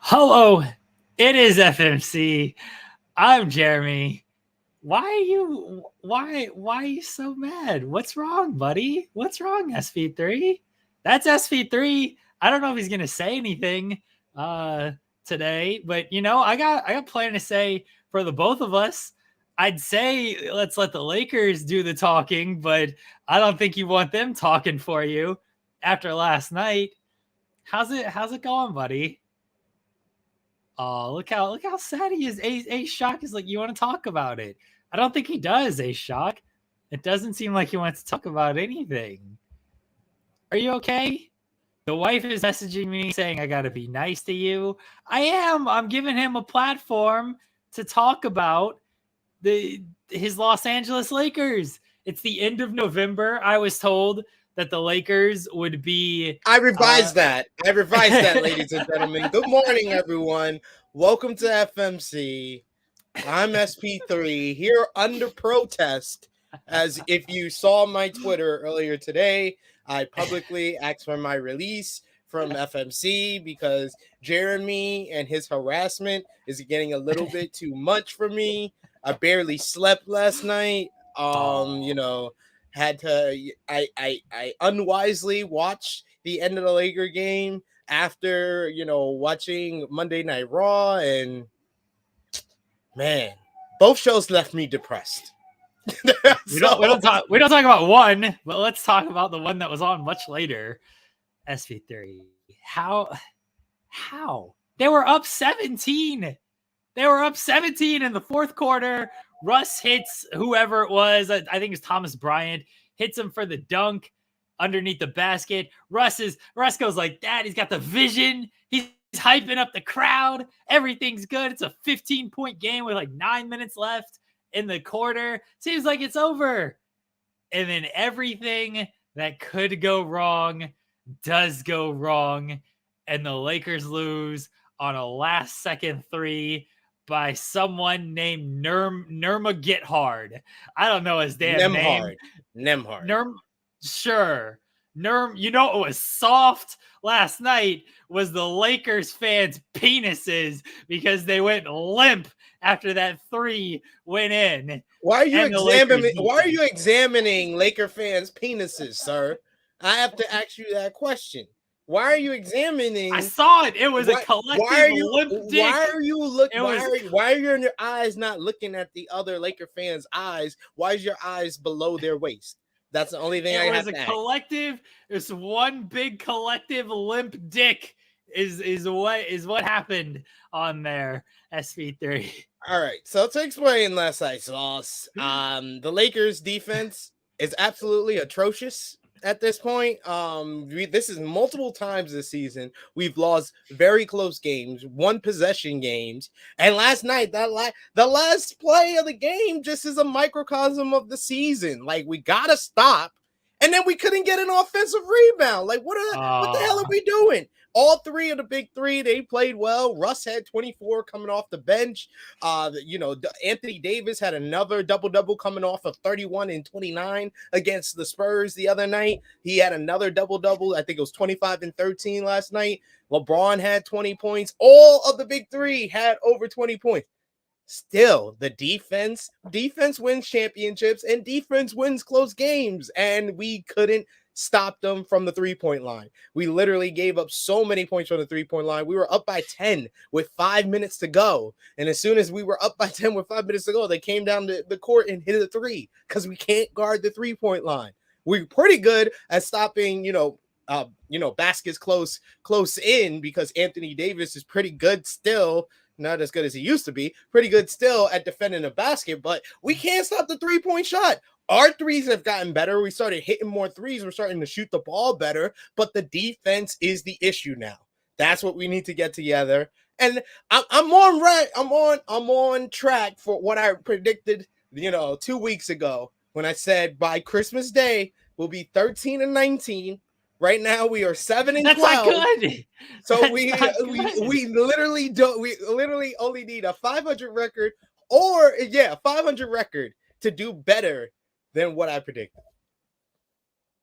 Hello, it is FMC. I'm Jeremy. Why are you so mad? What's wrong, buddy? What's wrong, SP3? That's SP3. I don't know if he's gonna say anything uh today, but I got plenty to say for the both of us. I'd say let's let the Lakers do the talking, but I don't think you want them talking for you after last night. How's it going, buddy? Oh, look how sad he is. A Shock is like, you want to talk about it. I don't think he does, A Shock. It doesn't seem like he wants to talk about anything. Are you okay? The wife is messaging me saying I gotta be nice to you. I am. I'm giving him a platform to talk about his Los Angeles Lakers. It's the end of November. I was told that the Lakers would be I revised that. Ladies and gentlemen. Good morning, everyone. Welcome to FMC. I'm SP3 here under protest. As if you saw my Twitter earlier today, I publicly asked for my release from FMC because Jeremy and his harassment is getting a little bit too much for me. I barely slept last night. Had to I unwisely watched the end of the Laker game after watching Monday Night Raw, and man, both shows left me depressed. We don't talk about one, but let's talk about the one that was on much later. SP3. How they were up 17. They were up 17 in the fourth quarter. Russ hits whoever it was. I think it's Thomas Bryant. Hits him for the dunk underneath the basket. Russ goes like that. He's got the vision. He's hyping up the crowd. Everything's good. It's a 15-point game with like 9 minutes left in the quarter. Seems like it's over. And then everything that could go wrong does go wrong. And the Lakers lose on a last-second three by someone named Nurma Get Hard. I don't know his damn name. Nemhard. Sure. You know what was soft last night was the Lakers fans' penises because they went limp after that three went in. Why are you examining Laker fans' penises, sir? I have to ask you that question. Why are you examining? I saw it. It was a collective limp dick. Why are your eyes not looking at the other Laker fans' eyes? Why is your eyes below their waist? That's the only thing I have to ask. Collective. It's one big collective limp dick. Is what happened on there. SP3. All right. So to explain last night's loss, the Lakers' defense is absolutely atrocious. At this point, this is multiple times this season. We've lost very close games, one possession games, and last night the last play of the game just is a microcosm of the season. Like, we gotta stop, and then we couldn't get an offensive rebound. Like, what the hell are we doing? All three of the big three, they played well. Russ had 24 coming off the bench. Anthony Davis had another double-double coming off of 31 and 29 against the Spurs the other night. He had another double-double. I think it was 25 and 13 last night. LeBron had 20 points. All of the big three had over 20 points. Still, the defense wins championships and defense wins close games, and we couldn't stop them from the three-point line. We literally gave up so many points from the three-point line. We were up by 10 with 5 minutes to go. And as soon as we were up by 10 with 5 minutes to go, they came down to the court and hit a three because we can't guard the three-point line. We're pretty good at stopping, baskets close in because Anthony Davis is pretty good still. Not as good as he used to be. Pretty good still at defending the basket, but we can't stop the three-point shot. Our threes have gotten better. We started hitting more threes. We're starting to shoot the ball better, but the defense is the issue now. That's what we need to get together. And I'm on track for what I predicted, 2 weeks ago when I said by Christmas Day we'll be 13 and 19. Right now we are 7 and 12. That's not good. So we literally only need a 500 record 500 record to do better than what I predicted.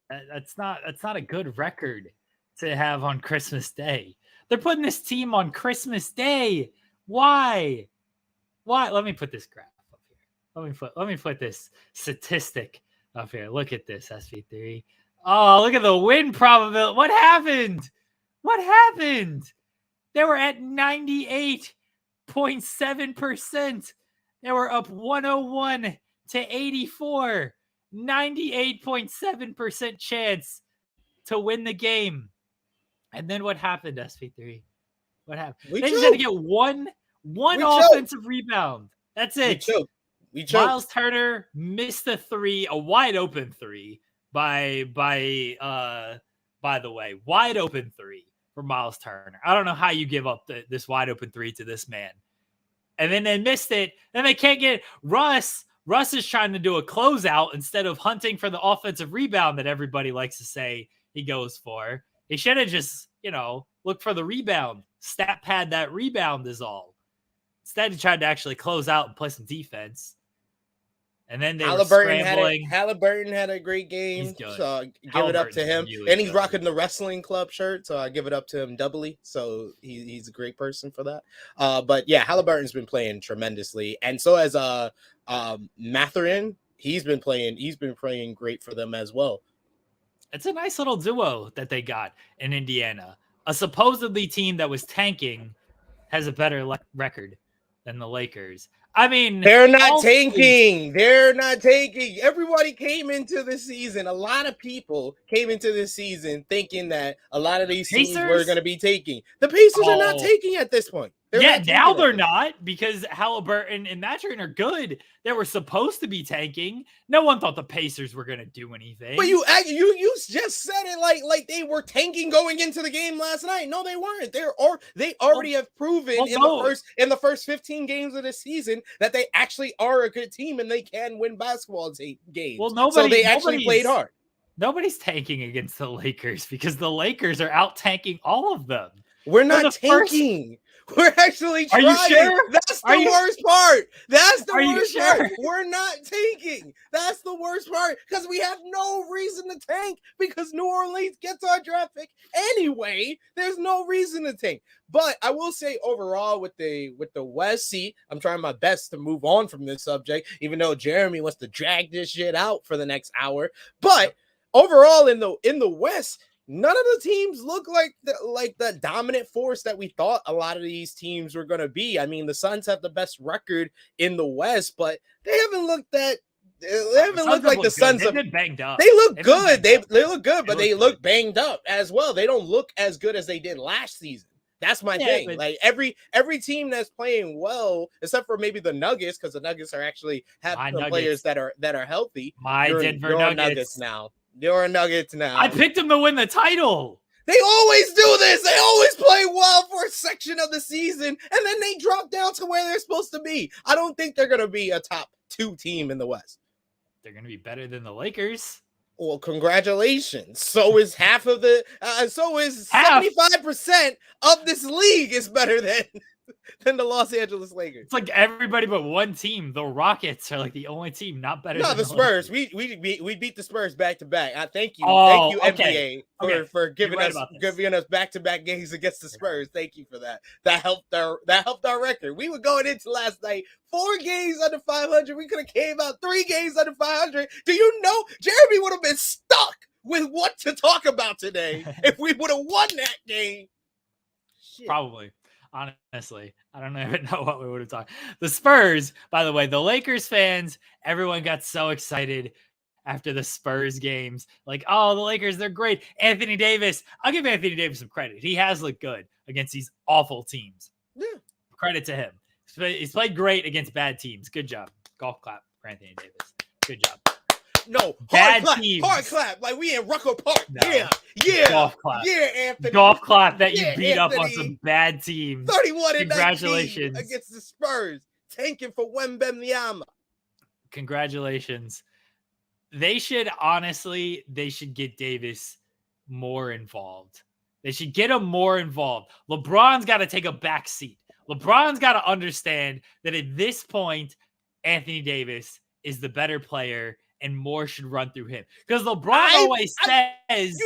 That's not a good record to have on Christmas Day. They're putting this team on Christmas Day. Why? Let me put this graph up here. Let me put this statistic up here. Look at this, SV3. Oh, look at the win probability. What happened? They were at 98.7%. They were up 101 to 84. 98.7% chance to win the game. And then what happened, SV3? What happened? They just had to get one offensive rebound. That's it. We choked. Miles Turner missed a three, a wide open three by the way, wide open three for Miles Turner. I don't know how you give up this wide open three to this man. And then they missed it. Then they can't get Russ. Russ is trying to do a closeout instead of hunting for the offensive rebound that everybody likes to say he goes for. He should have just, looked for the rebound. Stat pad that rebound is all. Instead, he tried to actually close out and play some defense. And then they were scrambling. Halliburton had a great game, so I give it up to him. Really and he's rocking the wrestling club shirt, so I give it up to him doubly. So he's a great person for that. But yeah, Halliburton's been playing tremendously, and so has Mathurin. He's been playing great for them as well. It's a nice little duo that they got in Indiana. A supposedly team that was tanking has a better record than the Lakers. I mean, they're not tanking. They're not tanking. Everybody came into the season. A lot of people came into this season thinking that a lot of these teams were going to be taking. The Pacers are not taking at this point. Now they're not, because Halliburton and Mathurin are good. They were supposed to be tanking. No one thought the Pacers were going to do anything. But you just said it like they were tanking going into the game last night. No, they weren't. They already have proven in the first 15 games of the season that they actually are a good team and they can win basketball games. Well, so they actually played hard. Nobody's tanking against the Lakers because the Lakers are out tanking all of them. We're not tanking. We're actually trying. Are you sure? That's the worst part. That's the worst part. We're not tanking. That's the worst part because we have no reason to tank because New Orleans gets our draft pick anyway. There's no reason to tank. But I will say overall with the West, I'm trying my best to move on from this subject, even though Jeremy wants to drag this shit out for the next hour. But overall in the West, none of the teams look like the dominant force that we thought a lot of these teams were going to be. I mean, the Suns have the best record in the West, but they haven't looked like the Suns. They've been banged up. They look good. They look good, but they look banged up as well. They don't look as good as they did last season. That's my thing. But like every team that's playing well, except for maybe the Nuggets, because the Nuggets are actually have some players that are healthy. Denver Nuggets now. You're Nuggets now. I picked them to win the title. They always do this. They always play well for a section of the season, and then they drop down to where they're supposed to be. I don't think they're going to be a top 2 team in the West. They're going to be better than the Lakers. Well, congratulations. So is 75% of this league is better than the Los Angeles Lakers. It's like everybody but one team. The Rockets are like the only team not better than the Spurs. We beat the Spurs back to back. Thank you, NBA for giving us back to back games against the Spurs. Thank you for that. That helped our record. We were going into last night 4 games under 500. We could have came out 3 games under 500. Do you know Jeremy would have been stuck with what to talk about today if we would have won that game? Shit. Probably. Honestly, I don't even know what we would have talked. The Spurs, by the way, the Lakers fans, everyone got so excited after the Spurs games. Like, oh, the Lakers, they're great. Anthony Davis, I'll give Anthony Davis some credit. He has looked good against these awful teams. Yeah. Credit to him. He's played great against bad teams. Good job. Golf clap for Anthony Davis. Good job. No, hard clap, like we in Rucker Park. No. Yeah. Golf clap. Yeah, Anthony. Golf clap that you beat up on some bad teams. 31 and Congratulations. Against the Spurs. Tanking for Wembanyama. Congratulations. They should get Davis more involved. They should get him more involved. LeBron's got to take a back seat. LeBron's got to understand that at this point, Anthony Davis is the better player and more should run through him. Because LeBron always says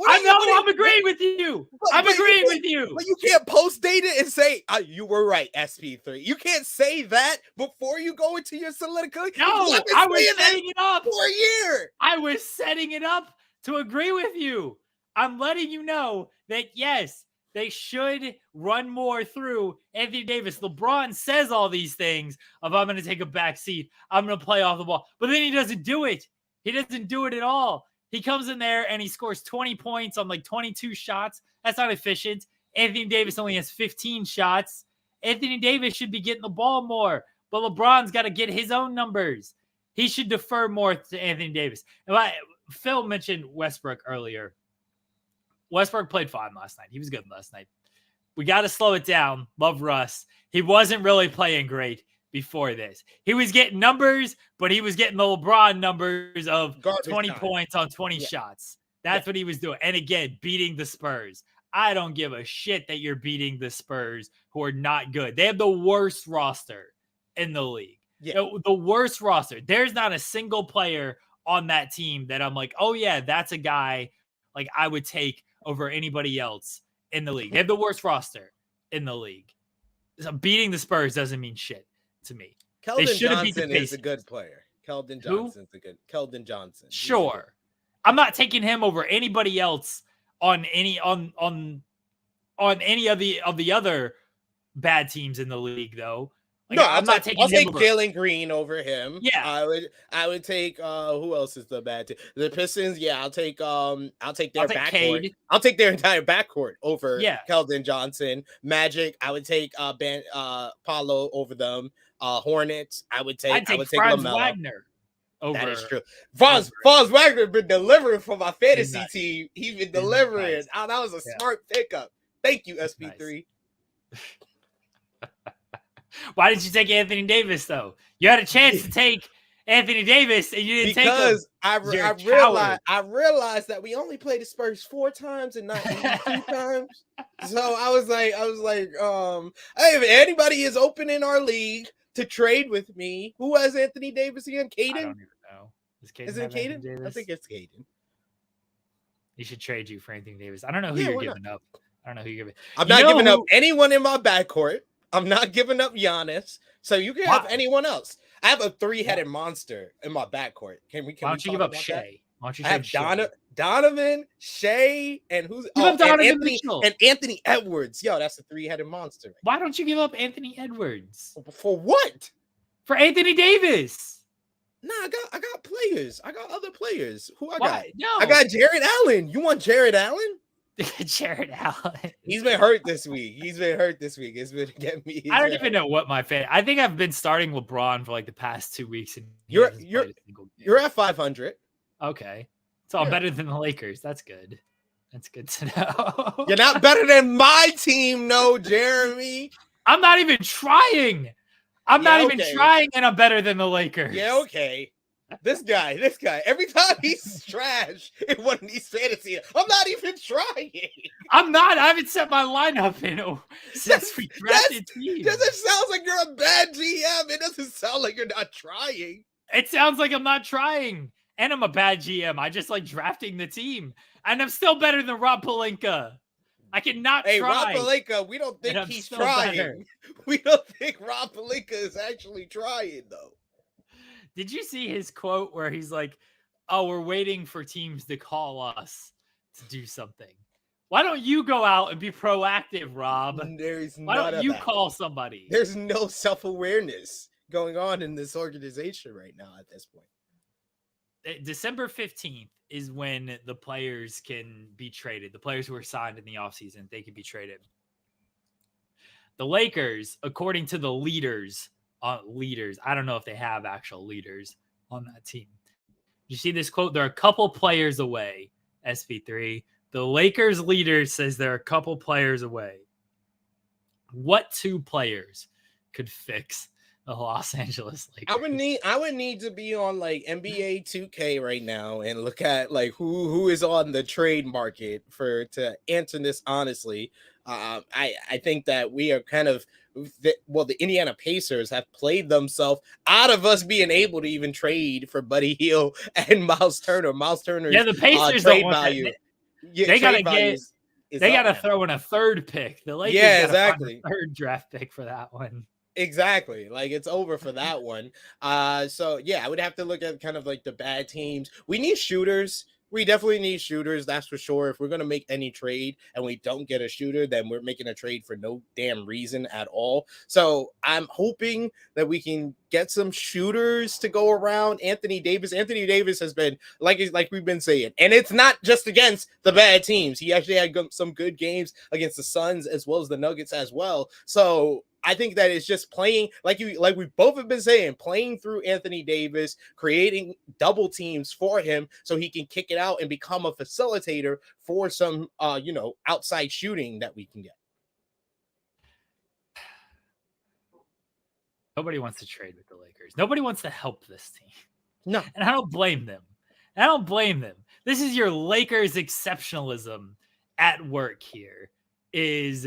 I'm agreeing with you. I'm agreeing with you. But you can't post date it and say, you were right, SP3. You can't say that before you go into your soliloquy. No, I was setting it up for a year. I was setting it up to agree with you. I'm letting you know that, yes, they should run more through Anthony Davis. LeBron says all these things of, I'm going to take a back seat. I'm going to play off the ball. But then he doesn't do it. He doesn't do it at all. He comes in there and he scores 20 points on like 22 shots. That's not efficient. Anthony Davis only has 15 shots. Anthony Davis should be getting the ball more. But LeBron's got to get his own numbers. He should defer more to Anthony Davis. Phil mentioned Westbrook earlier. Westbrook played fine last night. He was good last night. We got to slow it down. Love Russ. He wasn't really playing great before this. He was getting numbers, but he was getting the LeBron numbers of 20 points on 20 shots. That's what he was doing. And again, beating the Spurs. I don't give a shit that you're beating the Spurs, who are not good. They have the worst roster in the league. Yeah. The worst roster. There's not a single player on that team that I'm like, oh yeah, that's a guy like I would take over anybody else in the league. They have the worst roster in the league. So beating the Spurs doesn't mean shit to me. Keldon Johnson is a good player. Keldon Johnson. Sure. I'm not taking him over anybody else on any of the other bad teams in the league, though. Like, no, I'm not taking. I'll take Jalen Green over him. Yeah, I would take. Who else is the bad team? The Pistons. Yeah, I'll take their backcourt. I'll take their entire backcourt over Keldon Johnson. Magic. I would take Paulo over them. Hornets. I would take Franz Wagner. Over. That is true. Franz Wagner been delivering for my fantasy team. He's been delivering. Nice. That was a smart pickup. Thank you, SP3. Nice. Why didn't you take Anthony Davis, though? You had a chance to take Anthony Davis, and you didn't take him. Because I realized that we only played the Spurs 4 times and not 82 times. So I was like, hey, if anybody is open in our league to trade with me, who has Anthony Davis again? Caden? I don't even know. Is it Caden? I think it's Caden. He should trade you for Anthony Davis. I don't know who you're giving up. I don't know who you're giving. I'm not giving up anyone in my backcourt. I'm not giving up Giannis, so you can have anyone else. I have a 3-headed monster in my backcourt. Why don't you give up Shea? Why don't you have Donovan, Shea, and Anthony Edwards. Yo, that's a 3-headed monster. Why don't you give up Anthony Edwards? For what? For Anthony Davis. Nah, I got players. I got other players. Who I got? No. I got Jared Allen. You want Jared Allen? Jared Allen. He's been hurt this week. It's been getting me. I don't even know what my fan. I think I've been starting LeBron for like the past 2 weeks, and you're at 500. Okay, so I'm better than the Lakers. That's good. That's good to know. You're not better than my team, no, Jeremy. I'm not even trying. I'm not even trying, and I'm better than the Lakers. Yeah, okay. This guy, every time he's trash in one of these fantasy, I'm not even trying. I'm not. I haven't set my lineup in since we drafted teams. Doesn't sound like you're a bad GM. It doesn't sound like you're not trying. It sounds like I'm not trying. And I'm a bad GM. I just like drafting the team. And I'm still better than Rob Pelinka. I cannot try. Rob Pelinka, we don't think he's trying. Better. We don't think Rob Pelinka is actually trying, though. Did you see his quote where he's like, oh, we're waiting for teams to call us to do something? Why don't you go out and be proactive, Rob? Why don't you call somebody? There's no self-awareness going on in this organization right now at this point. December 15th is when the players can be traded. The players who are signed in the offseason, they can be traded. The Lakers, according to the leaders, I don't know if they have actual leaders on that team. You see this quote? They're a couple players away, SV3. The Lakers leader says they're a couple players away. What 2 players could fix the Los Angeles Lakers? I would need to be on like NBA 2K right now and look at like who is on the trade market to answer this honestly. I think that we are kind of the Indiana Pacers have played themselves out of us being able to even trade for Buddy Hield and Miles Turner. Miles Turner's the Pacers trade value Yeah, they gotta trade value get. is They up gotta now. throw in a third pick. The Lakers Yeah, gotta find exactly. a third draft pick for that one. Exactly. Like it's over for that one. So yeah, I would have to look at kind of like the bad teams. We need shooters. We definitely need shooters, that's for sure. If we're gonna make any trade and we don't get a shooter, then we're making a trade for no damn reason at all. So I'm hoping that we can get some shooters to go around. Anthony Davis. Anthony Davis has been like we've been saying, and it's not just against the bad teams. He actually had some good games against the Suns as well as the Nuggets as well. So I think that it's just playing like we both have been saying, playing through Anthony Davis, creating double teams for him so he can kick it out and become a facilitator for some outside shooting that we can get. Nobody wants to trade with the Lakers. Nobody wants to help this team. No. And I don't blame them. This is your Lakers exceptionalism at work here. Is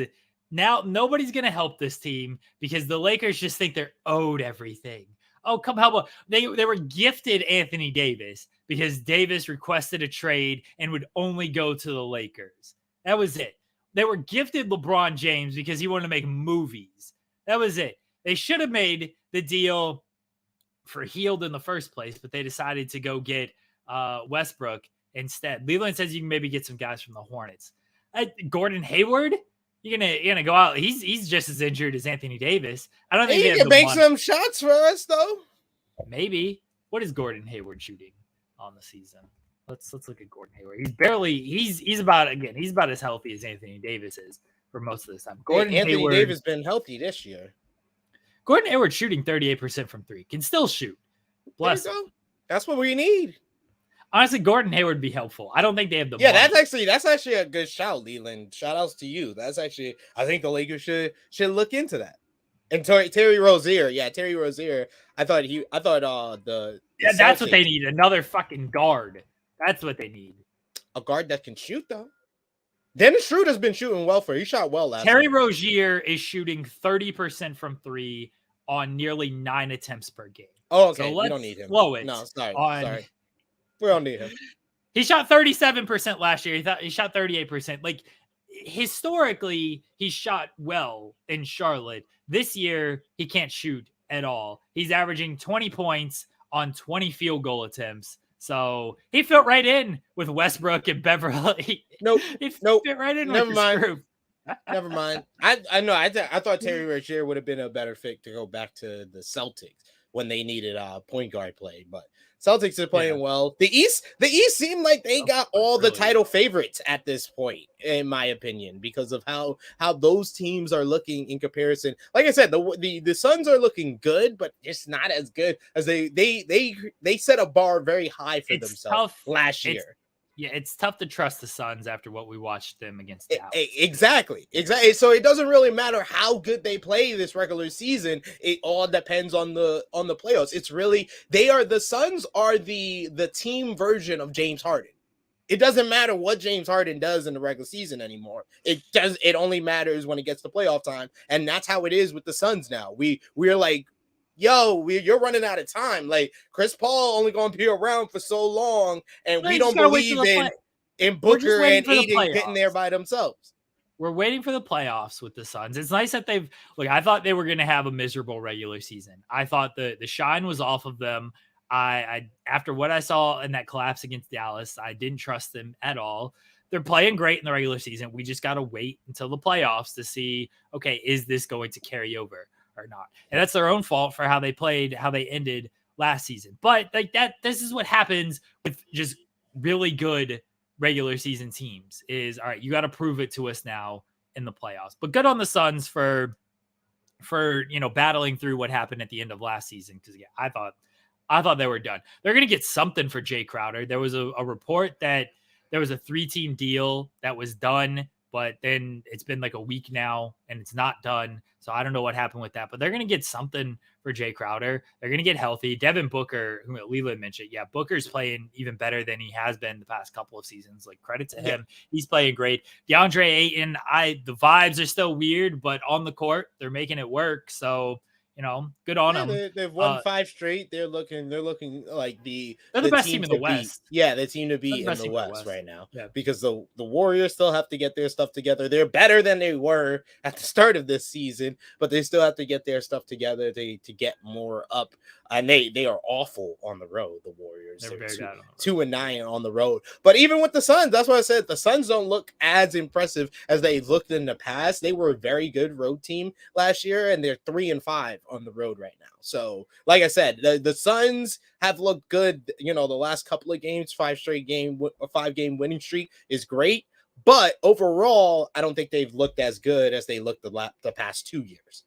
now nobody's going to help this team because the Lakers just think they're owed everything. Oh, come help. They were gifted Anthony Davis because Davis requested a trade and would only go to the Lakers. That was it. They were gifted LeBron James because he wanted to make movies. That was it. They should have made the deal for Hield in the first place, but they decided to go get Westbrook instead. Leland says you can maybe get some guys from the Hornets. Gordon Hayward, you're gonna go out. He's just as injured as Anthony Davis. I don't think he can make some shots for us though. Maybe. What is Gordon Hayward shooting on the season? Let's look at Gordon Hayward. He's about as healthy as Anthony Davis is for most of this time. Anthony Davis been healthy this year. Gordon Hayward shooting 38% from three. Can still shoot. Bless him. That's what we need. Honestly, Gordon Hayward would be helpful. I don't think they have the money. That's actually a good shout, Leland. Shout outs to you. I think the Lakers should look into that. And Terry Rozier. Yeah, Terry Rozier. That's what they need. Another fucking guard. That's what they need. A guard that can shoot though. Dennis Schroeder's been shooting well for. He shot well last. Terry Rozier is shooting 30% from three on nearly 9 attempts per game. Oh, okay. So we don't need him. Slow it. No, sorry. We don't need him. He shot 37% last year. He shot 38%. Like historically, he shot well in Charlotte. This year, he can't shoot at all. He's averaging 20 points on 20 field goal attempts. So he fit right in with Westbrook and Beverly. Nope. He fit right in with this group. Never mind. I know. I thought Terry Rozier would have been a better fit to go back to the Celtics when they needed point guard play, but Celtics are playing well. The East seemed like they got all the title favorites at this point, in my opinion, because of how those teams are looking in comparison. Like I said, the Suns are looking good, but just not as good as they set a bar very high for themselves last year. Yeah, it's tough to trust the Suns after what we watched them against Dallas. Exactly. So it doesn't really matter how good they play this regular season. It all depends on the playoffs. It's really the Suns are the team version of James Harden. It doesn't matter what James Harden does in the regular season anymore. It only matters when it gets to playoff time, and that's how it is with the Suns now. We're like, you're running out of time. Like Chris Paul only going to be around for so long, and we don't believe in Booker and Aiden getting there by themselves. We're waiting for the playoffs with the Suns. It's nice that I thought they were going to have a miserable regular season. I thought the shine was off of them. I after what I saw in that collapse against Dallas, I didn't trust them at all. They're playing great in the regular season. We just got to wait until the playoffs to see, okay, is this going to carry over or not? And that's their own fault for how they played, how they ended last season. But this is what happens with just really good regular season teams is, all right, you got to prove it to us now in the playoffs. But good on the Suns for battling through what happened at the end of last season. Because I thought they were done. They're going to get something for Jay Crowder. There was a report that there was a 3-team deal that was done, but then it's been like a week now and it's not done. So I don't know what happened with that, but they're going to get something for Jay Crowder. They're going to get healthy. Devin Booker, who Leland mentioned. Yeah, Booker's playing even better than he has been the past couple of seasons. Like, credit to him. He's playing great. DeAndre Ayton, the vibes are still weird, but on the court, they're making it work. So, good on Yeah, them. they've won 5 straight. They're looking like They're the the best team team in the to beat. West. Yeah, the team to They're the beat in best the team in the West West. right now. Yeah. Because the Warriors still have to get their stuff together. They're better than they were at the start of this season, but they still have to get their stuff together to get more up. And they are awful on the road, the Warriors. They're very bad on the 2-9 on the road. But even with the Suns, that's why I said the Suns don't look as impressive as they looked in the past. They were a very good road team last year, and they're 3-5 on the road right now. So, like I said, the Suns have looked good. The last couple of games, 5-game winning streak is great. But overall, I don't think they've looked as good as they looked the past 2 years.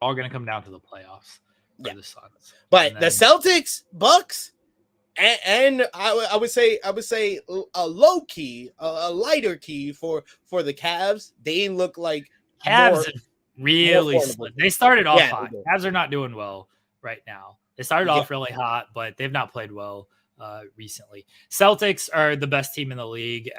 All going to come down to the playoffs for the Suns. But the Celtics, Bucks, and I would say a low key, a lighter key for the Cavs. They look like Cavs really slipped. They started off hot. Cavs are not doing well right now. They started off really hot, but they've not played well recently. Celtics are the best team in the league.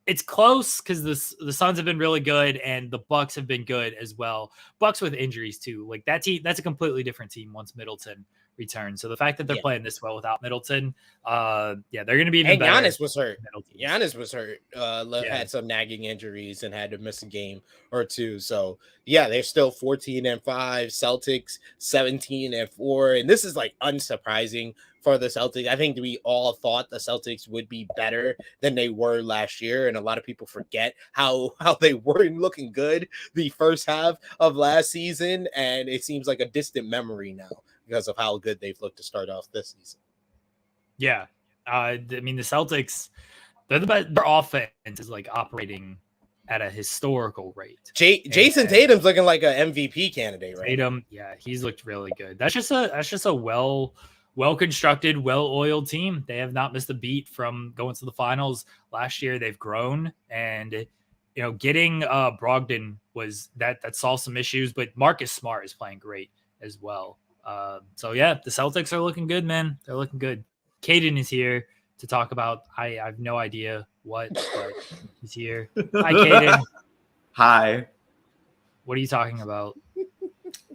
It's close because the Suns have been really good and the Bucks have been good as well. Bucks with injuries too. Like that team, that's a completely different team once Middleton returns. So the fact that they're playing this well without Middleton, they're going to be even better. Giannis was hurt. Giannis was hurt. Had some nagging injuries and had to miss a game or two. So they're still 14-5. Celtics 17-4, and this is like unsurprising for the Celtics. I think we all thought the Celtics would be better than they were last year, and a lot of people forget how they weren't looking good the first half of last season, and it seems like a distant memory now because of how good they've looked to start off this season. Yeah. I mean, the Celtics, they're the best. Their offense is like operating at a historical rate. Jason Tatum's looking like an MVP candidate, right? Tatum, he's looked really good. That's just a well-constructed, well-oiled team. They have not missed a beat from going to the finals last year. They've grown, and getting Brogdon that solved some issues, but Marcus Smart is playing great as well. The Celtics are looking good, man. They're looking good. Caden is here to talk about. I have no idea what, but he's here. Hi, Caden. Hi. What are you talking about?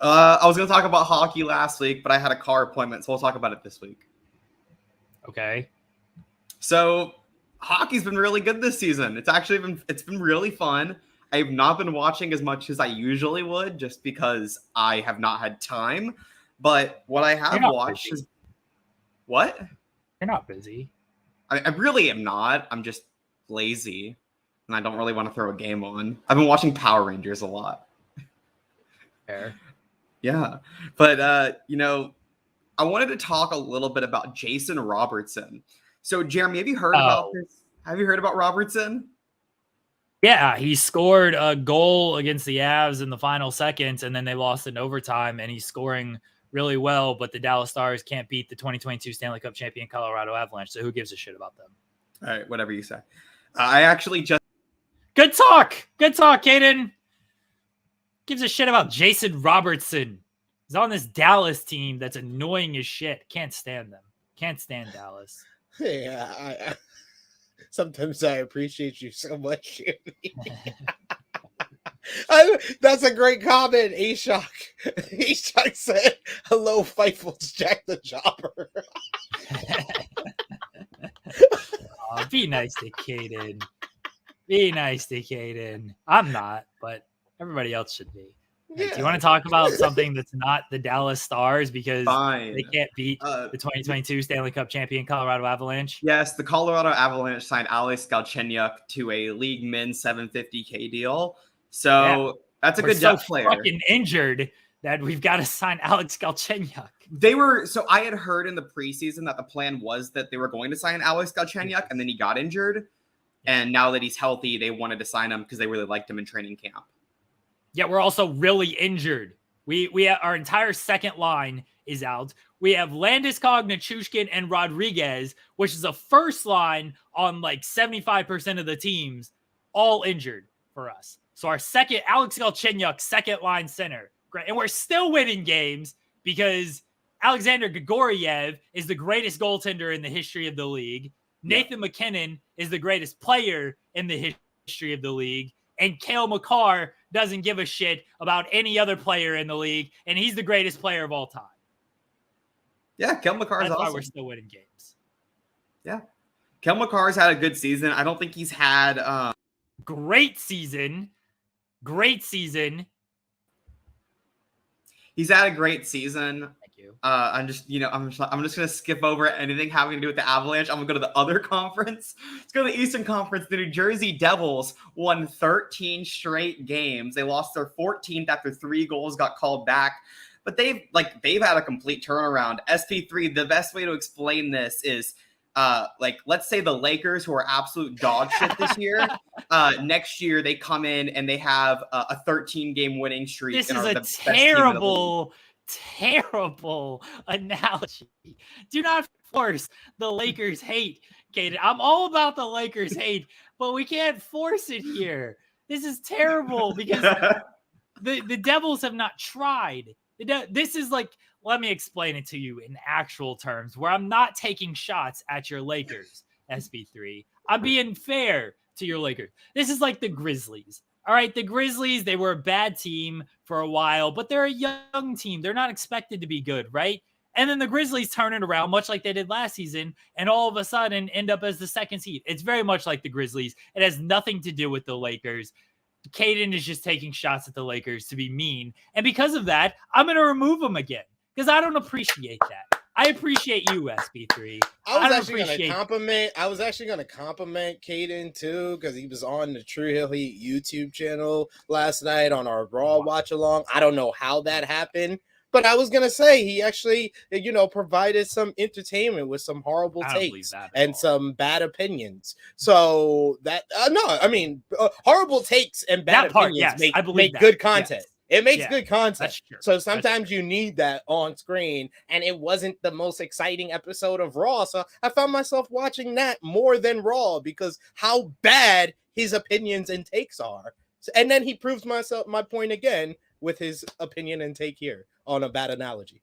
I was going to talk about hockey last week, but I had a car appointment, so we'll talk about it this week. Okay. So hockey's been really good this season. It's been really fun. I've not been watching as much as I usually would, just because I have not had time. But what I have watched is what? You're not busy. I really am not. I'm just lazy, and I don't really want to throw a game on. I've been watching Power Rangers a lot. Fair. Yeah. But, I wanted to talk a little bit about Jason Robertson. So, Jeremy, have you heard about this? Have you heard about Robertson? Yeah, he scored a goal against the Avs in the final seconds, and then they lost in overtime, and he's scoring really well, but the Dallas Stars can't beat the 2022 Stanley Cup champion Colorado Avalanche, so who gives a shit about them? All right, whatever you say. I actually just... Good talk, Caden. Gives a shit about Jason Robertson. He's on this Dallas team that's annoying as shit. Can't stand them. Can't stand Dallas. Yeah, sometimes I appreciate you so much, Jimmy. That's a great comment, A-Shock. A-Shock said, hello, Fightful's Jack the Jobber. Be nice to Caden. Be nice to Caden. I'm not, but everybody else should be. Yeah. Do you want to talk about something that's not the Dallas Stars because they can't beat the 2022 Stanley Cup champion Colorado Avalanche? Yes, the Colorado Avalanche signed Alex Galchenyuk to a league min $750K deal. So that's a good depth player. Fucking injured that we've got to sign Alex Galchenyuk. So I had heard in the preseason that the plan was that they were going to sign Alex Galchenyuk, and then he got injured. And now that he's healthy, they wanted to sign him because they really liked him in training camp. Yeah, we're also really injured. We our entire second line is out. We have Landeskog, Nichushkin, and Rodriguez, which is a first line on like 75% of the teams, all injured for us. So our second, Alex Galchenyuk, second line center. Great. And we're still winning games because Alexander Grigoriev is the greatest goaltender in the history of the league. Nathan McKinnon is the greatest player in the history of the league. and Cale Makar doesn't give a shit about any other player in the league, and he's the greatest player of all time. Yeah, Cale Makar's That's awesome. why we're still winning games. Yeah. Cale Makar's had a good season. I don't think he's had great season. Great season. He's had a great season. Thank you. I'm just gonna skip over anything having to do with the Avalanche. I'm gonna go to the other conference. Let's go to the Eastern Conference. The New Jersey Devils won 13 straight games. They lost their 14th after 3 goals got called back. But they've had a complete turnaround. SP3, the best way to explain this is let's say the Lakers, who are absolute dog shit this year, next year they come in and they have a 13-game winning streak. This and is are a the best team in the league. terrible analogy. Do not force the Lakers hate, Kaden. I'm all about the Lakers hate, but we can't force it here. This is terrible because the Devils have not tried. This is like, let me explain it to you in actual terms, where I'm not taking shots at your Lakers, SB3. I'm being fair to your Lakers. This is like the Grizzlies. All right, the Grizzlies, they were a bad team for a while, but they're a young team. They're not expected to be good, right? And then the Grizzlies turn it around, much like they did last season, and all of a sudden end up as the 2nd seed. It's very much like the Grizzlies. It has nothing to do with the Lakers. Caden is just taking shots at the Lakers to be mean. And because of that, I'm going to remove him again because I don't appreciate that. I appreciate you, SB3. I was actually going to compliment Caden too, because he was on the True Hill Heat YouTube channel last night on our Raw watch along. I don't know how that happened, but I was going to say he actually, provided some entertainment with some horrible takes and some bad opinions. So that, horrible takes and bad opinions make good content. Yes. It makes good content. So sometimes you need that on screen, and it wasn't the most exciting episode of Raw. So I found myself watching that more than Raw because how bad his opinions and takes are. And then he proves my point again with his opinion and take here on a bad analogy.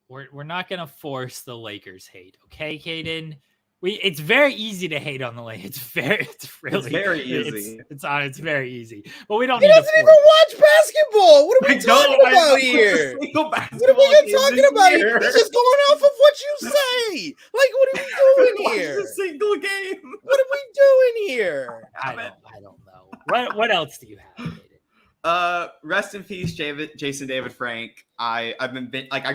We're not going to force the Lakers hate. Okay, Caden? It's very easy to hate on the Lakers. It's very easy. It's very easy. But we don't. He doesn't even watch basketball. What are we talking about here? What are we talking about here? He's just going off of what you say. Like, what are we doing here? A single game. What are we doing here? I don't know. What else do you have? Rest in peace, Jason David Frank. I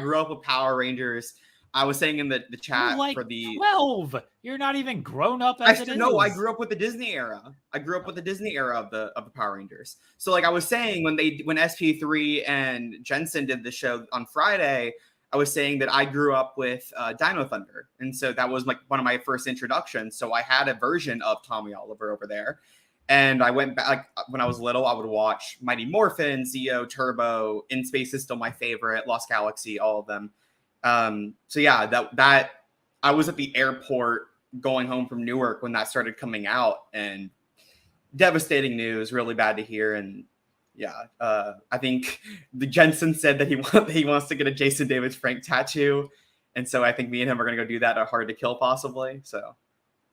grew up with Power Rangers. I was saying in the chat for the 12. You're not even grown up as it is. No, I grew up with the Disney era. of the Power Rangers. So I was saying when SP3 and Jensen did the show on Friday, I was saying that I grew up with Dino Thunder, and so that was one of my first introductions. So I had a version of Tommy Oliver over there. And I went back when I was little. I would watch Mighty Morphin, Zeo, Turbo, In Space is still my favorite, Lost Galaxy, all of them. So yeah, that I was at the airport going home from Newark when that started coming out, and devastating news, really bad to hear. And yeah, I think the Jensen said that he wants to get a Jason David Frank tattoo, and so I think me and him are gonna go do that at Hard to Kill possibly. So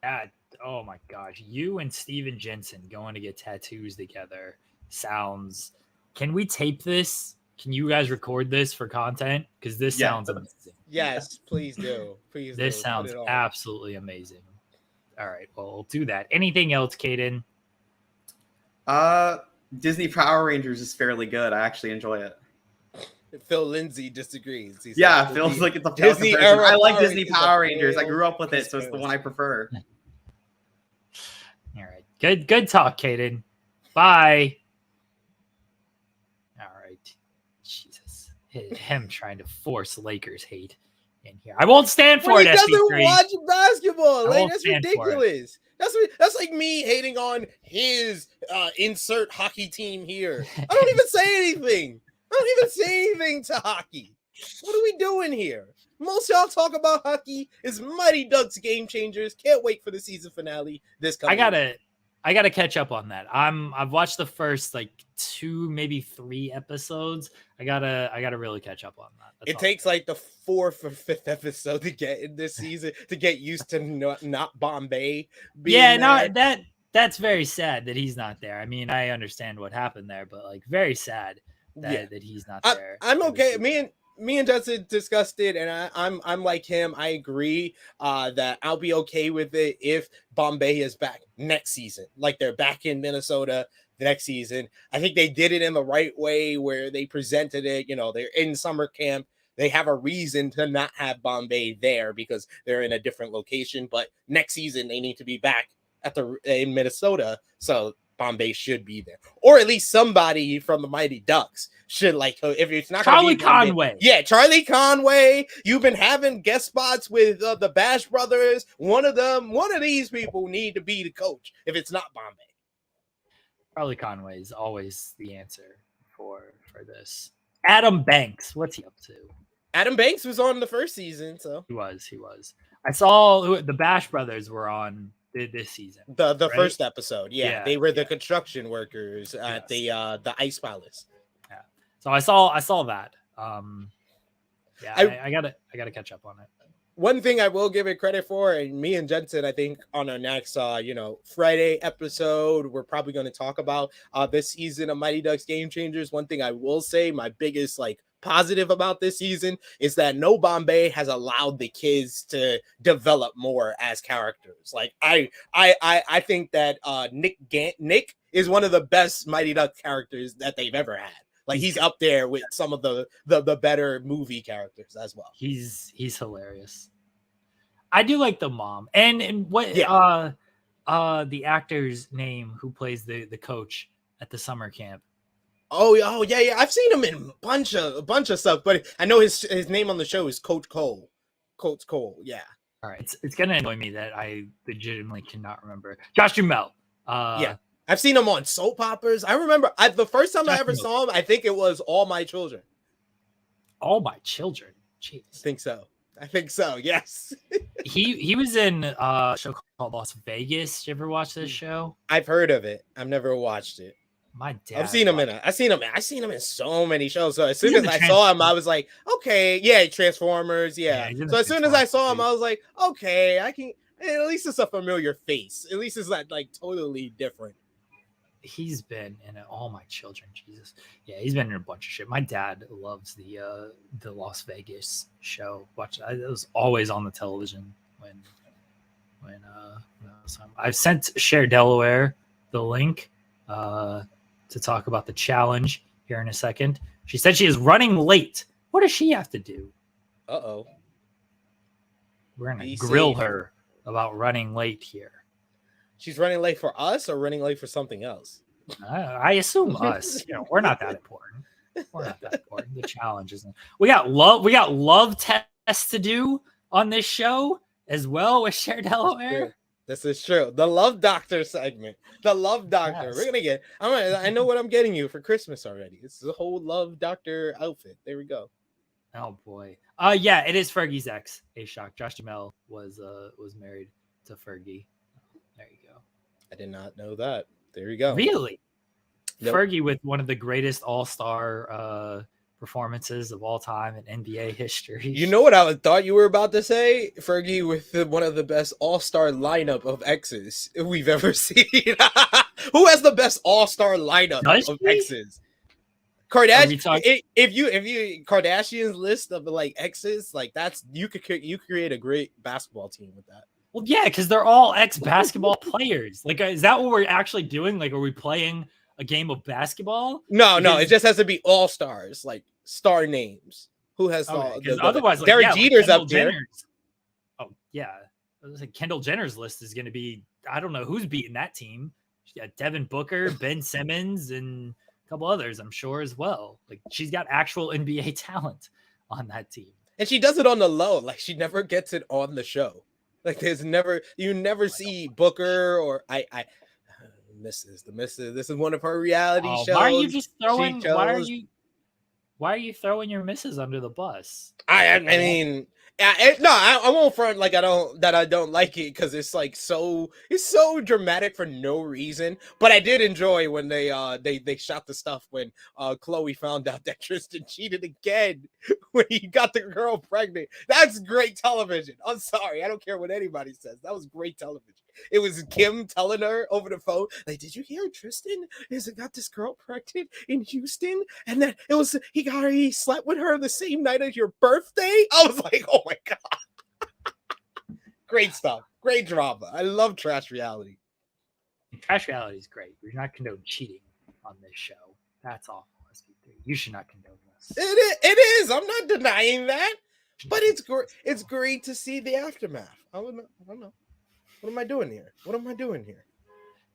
yeah, oh my gosh, you and Steven Jensen going to get tattoos together sounds. Can we tape this? Can you guys record this for content? Because this sounds amazing. Yes, please do. This sounds absolutely amazing. All right, well, we'll do that. Anything else, Caden? Disney Power Rangers is fairly good. I actually enjoy it. Phil Lindsay disagrees. Feels like it's a Disney era. I like Disney Power Rangers. I grew up with it, so it's the one I prefer. All right, good talk, Caden. Bye. Jesus, him trying to force Lakers hate in here. I won't stand for it. He doesn't watch basketball. That's ridiculous. That's like me hating on his insert hockey team here. I don't even say anything. I don't even say anything to hockey. What are we doing here? Most y'all talk about hockey is Mighty Ducks Game Changers. Can't wait for the season finale this coming. I gotta catch up on that. I've watched the first 2, maybe 3 episodes. I gotta really catch up on that. It takes the 4th or 5th episode to get in this season to get used to not Bombay. that's very sad that he's not there. I mean, I understand what happened there, but like very sad that he's not there. I'm okay. Me and Justin discussed it, and I'm like him. I agree that I'll be okay with it if Bombay is back next season. Like they're back in Minnesota the next season. I think they did it in the right way where they presented it. You know, they're in summer camp. They have a reason to not have Bombay there because they're in a different location. But next season they need to be back in Minnesota. So Bombay should be there, or at least somebody from the Mighty Ducks should, like, if it's not Charlie Conway. Yeah, Charlie Conway. You've been having guest spots with the Bash brothers. One of these people need to be the coach if it's not Bombay. Charlie Conway is always the answer for this. Adam Banks, what's he up to? Adam Banks was on the first season, so he was. I saw the Bash brothers were on this season. The right? first episode, they were the construction workers at the Ice Palace. Yeah, so I saw that. I gotta catch up on it. One thing I will give it credit for, and me and Jensen, I think on our next Friday episode, we're probably going to talk about this season of Mighty Ducks Game Changers. One thing I will say, my biggest positive about this season is that No Bombay has allowed the kids to develop more as characters. Like I think that Nick is one of the best Mighty Duck characters that they've ever had. Like he's up there with some of the better movie characters as well. He's hilarious. I do like the mom and what the actor's name who plays the coach at the summer camp. Oh yeah. I've seen him in a bunch of stuff, but I know his name on the show is Coach Cole. Coach Cole, yeah. All right, it's gonna annoy me that I legitimately cannot remember. Josh Duhamel. Yeah. I've seen him on soap operas. I remember the first time I ever saw him, I think it was All My Children. All My Children? Jeez. I think so, yes. he was in a show called Las Vegas. Did you ever watch this show? I've heard of it. I've never watched it. My dad. I've seen him in so many shows. So as soon as I saw him, I was like, okay, yeah, Transformers, yeah. So as soon as I saw him, I was like, okay, I can. At least it's a familiar face. At least it's not totally different. He's been in All My Children. Jesus, yeah, he's been in a bunch of shit. My dad loves the Las Vegas show. It was always on the television when I've sent Cher Delaware the link to talk about the challenge here in a second. She said she is running late. What does she have to do? Uh-oh. We're gonna grill her about running late here. She's running late for us or running late for something else? I assume us. We're not that important. The challenge isn't. We got love tests to do on this show as well with Cher Delaware. This is true. The Love Doctor segment. The Love Doctor. Yes. We're gonna get. I know what I'm getting you for Christmas already. It's the whole Love Doctor outfit. There we go. Oh boy. Yeah, it is Fergie's ex. A shock. Josh Duhamel was married to Fergie. There you go. I did not know that. There you go. Really? Yep. Fergie with one of the greatest all-star performances of all time in NBA history. You know what I thought you were about to say? Fergie with one of the best all-star lineup of exes we've ever seen. Who has the best all-star lineup of exes? Kardashian. If you Kardashian's list of exes, that's you could create a great basketball team with that. Well, yeah, because they're all ex-basketball players. Is that what we're actually doing? Are we playing a game of basketball? No, it just has to be all stars, star names. Who has otherwise Derek Jeter's up there. Oh yeah, Kendall Jenner's list is going to be. I don't know who's beating that team. She got Devin Booker, Ben Simmons, and a couple others, I'm sure as well. She's got actual NBA talent on that team, and she does it on the low. She never gets it on the show. You never see Booker or Mrs. This is one of her reality shows. Why are you just throwing? Why are you throwing your misses under the bus? I mean, I won't front I don't like it because it's so dramatic for no reason. But I did enjoy when they shot the stuff when Chloe found out that Tristan cheated again when he got the girl pregnant. That's great television. I'm sorry, I don't care what anybody says. That was great television. it was Kim telling her over the phone, like, did you hear Tristan has got this girl pregnant in Houston? And then he slept with her the same night as your birthday. I was like, oh my God. Great stuff. Great drama. I love trash reality. Trash reality is great. We're not condoning cheating on this show. That's awful. You should not condone this. It is. I'm not denying that. But it's great to see the aftermath. I don't know. What am I doing here?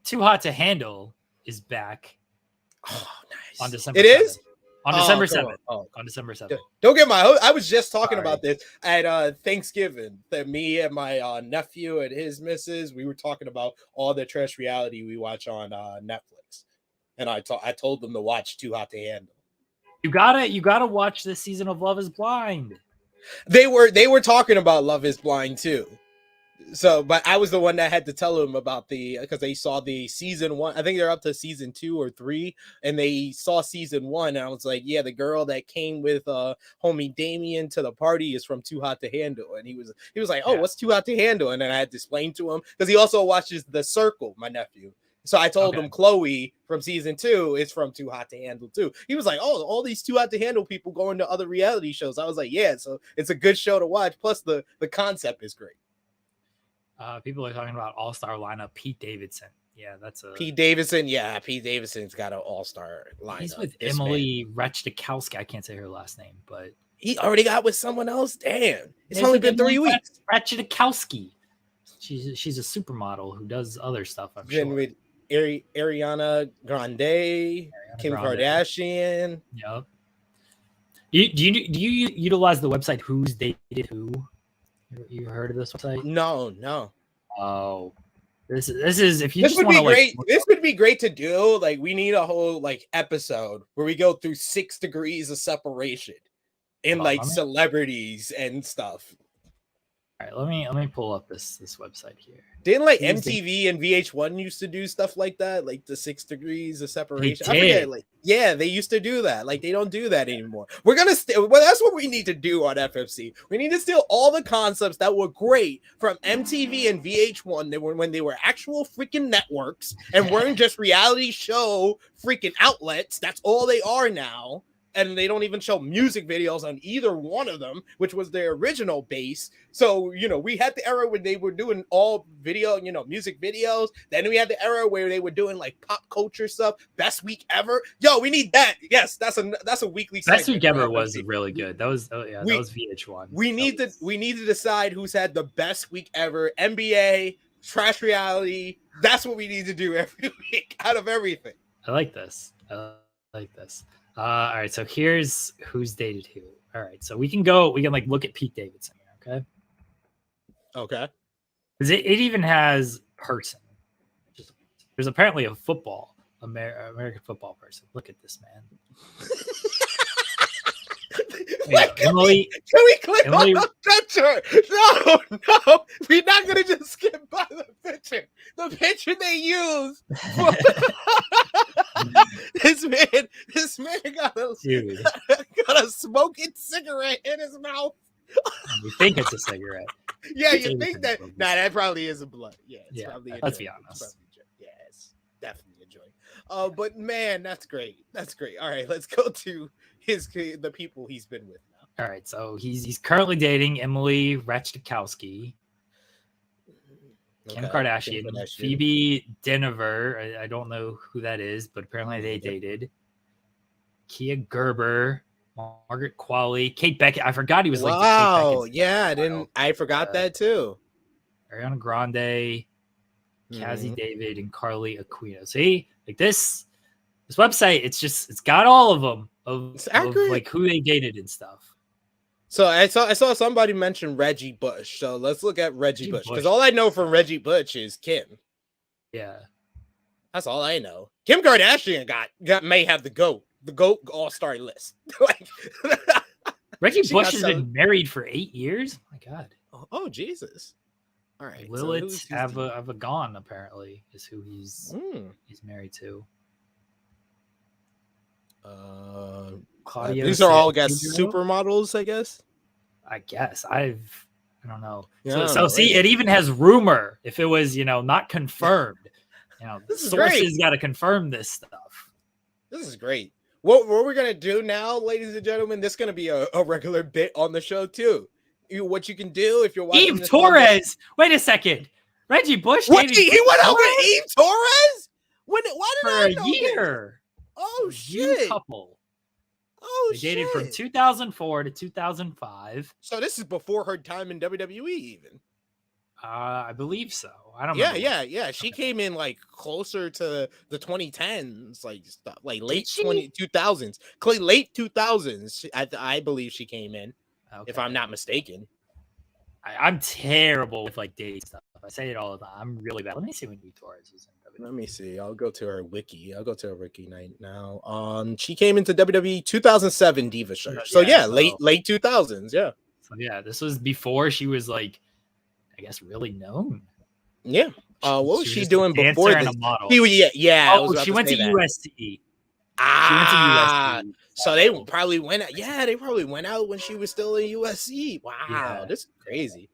Too Hot to Handle is back. Oh, nice. On December 7th. It is? On December 7th. On December 7th. Don't get I was just talking about this at Thanksgiving. That me and my nephew and his missus, we were talking about all the trash reality we watch on Netflix. And I told them to watch Too Hot to Handle. You gotta watch this season of Love is Blind. They were talking about Love is Blind too. So, but I was the one that had to tell them about because they saw the season 1. I think they're up to season 2 or 3, and they saw season 1. And I was like, yeah, the girl that came with homie Damien to the party is from Too Hot to Handle. And he was like, oh, what's Too Hot to Handle? And then I had to explain to him because he also watches The Circle, my nephew. So I told him Chloe from season 2 is from Too Hot to Handle too. He was like, oh, all these Too Hot to Handle people going to other reality shows. I was like, yeah, so it's a good show to watch. Plus the concept is great. People are talking about all-star lineup. Pete Davidson. Yeah, that's Pete Davidson. Yeah, Pete Davidson's got an all-star lineup. He's with Emily Rechtikowski. I can't say her last name, but he already got with someone else. Damn, it's only been 3 weeks. Rechtikowski. She's a supermodel who does other stuff. I'm sure. With Ariana Grande, Kim Kardashian. Yep. Do you utilize the website Who's Dated Who? You heard of this website? No. Oh, this is if you this just would be great. This would be great to do. Like, we need a whole episode where we go through 6 degrees of separation in celebrities and stuff. All right, let me pull up this website here. Didn't MTV and VH1 used to do stuff like that, like the 6 degrees of separation? I forget. Yeah, they used to do that. They don't do that anymore. We're gonna that's what we need to do on FMC. We need to steal all the concepts that were great from MTV and VH1 when they were actual freaking networks and weren't just reality show freaking outlets. That's all they are now. And they don't even show music videos on either one of them, which was their original base. So, we had the era when they were doing all video, music videos. Then we had the era where they were doing pop culture stuff. Best week ever. Yo, we need that. Yes, that's a weekly segment. Best week ever was really good. That was that was VH1. We need to decide who's had the best week ever. NBA, trash reality. That's what we need to do every week out of everything. I like this. All right, so here's Who's Dated Who. All right, so we can look at Pete Davidson here, okay? Because it even has person. There's apparently a American football person. Look at this man. Can we click on the picture? No, we're not gonna just skip by the picture. The picture they use. This man got a smoking cigarette in his mouth. You think it's a cigarette? Yeah, you think that? Nah, that probably is a blunt. Yeah, let's be honest. It's definitely a joint. But man, that's great. All right, let's go to the people he's been with now. All right, so he's currently dating Emily Rechtikowski, Kim Kardashian, Phoebe Dynevor. I don't know who that is, but apparently they dated. Kia Gerber, Margaret Qualley, Kate Beckett. I forgot he was like. Wow, yeah, I forgot that too. Ariana Grande, Cassie David, and Carly Aquino. See, this website, it's got all of them of who they dated and stuff. So I saw somebody mention Reggie Bush. So let's look at Reggie Bush, because all I know from Reggie Bush is Kim. Yeah, that's all I know. Kim Kardashian may have the GOAT all-star list. Reggie Bush has been married for 8 years. Oh my God. Oh Jesus. All right. Lilith Avagon apparently is who he's married to. Claudia, these are all supermodels, I guess. I guess I've I don't know. Yeah, So see, it even has rumor. If it was, not confirmed, This is sources great. got to confirm this stuff. This is great. What we're gonna do now, ladies and gentlemen, this is gonna be a regular bit on the show too. What you can do if you're watching Eve Torres. Wait a second. Reggie Bush. What? He went out with Eve Torres? Why did I know a year? This? Oh New shit! couple. Oh they shit! dated from 2004 to 2005. So this is before her time in WWE, even. I believe so. I don't. Yeah. She came in like closer to the 2010s, like stuff, like late 2000s, late 2000s. I believe she came in, if I'm not mistaken. I'm terrible with like dating stuff. I say it all the time. I'm really bad. Let me see when Eve Torres was in WWE. Let me see. I'll go to her wiki. Right now. She came into WWE 2007 Diva Search. So late 2000s. Yeah. So yeah, this was before she was like, I guess, really known. Yeah. What was she doing before this? She went to USC. She went to USC. So they probably went out. Yeah, they probably went out when she was still in USC. Wow, this is crazy.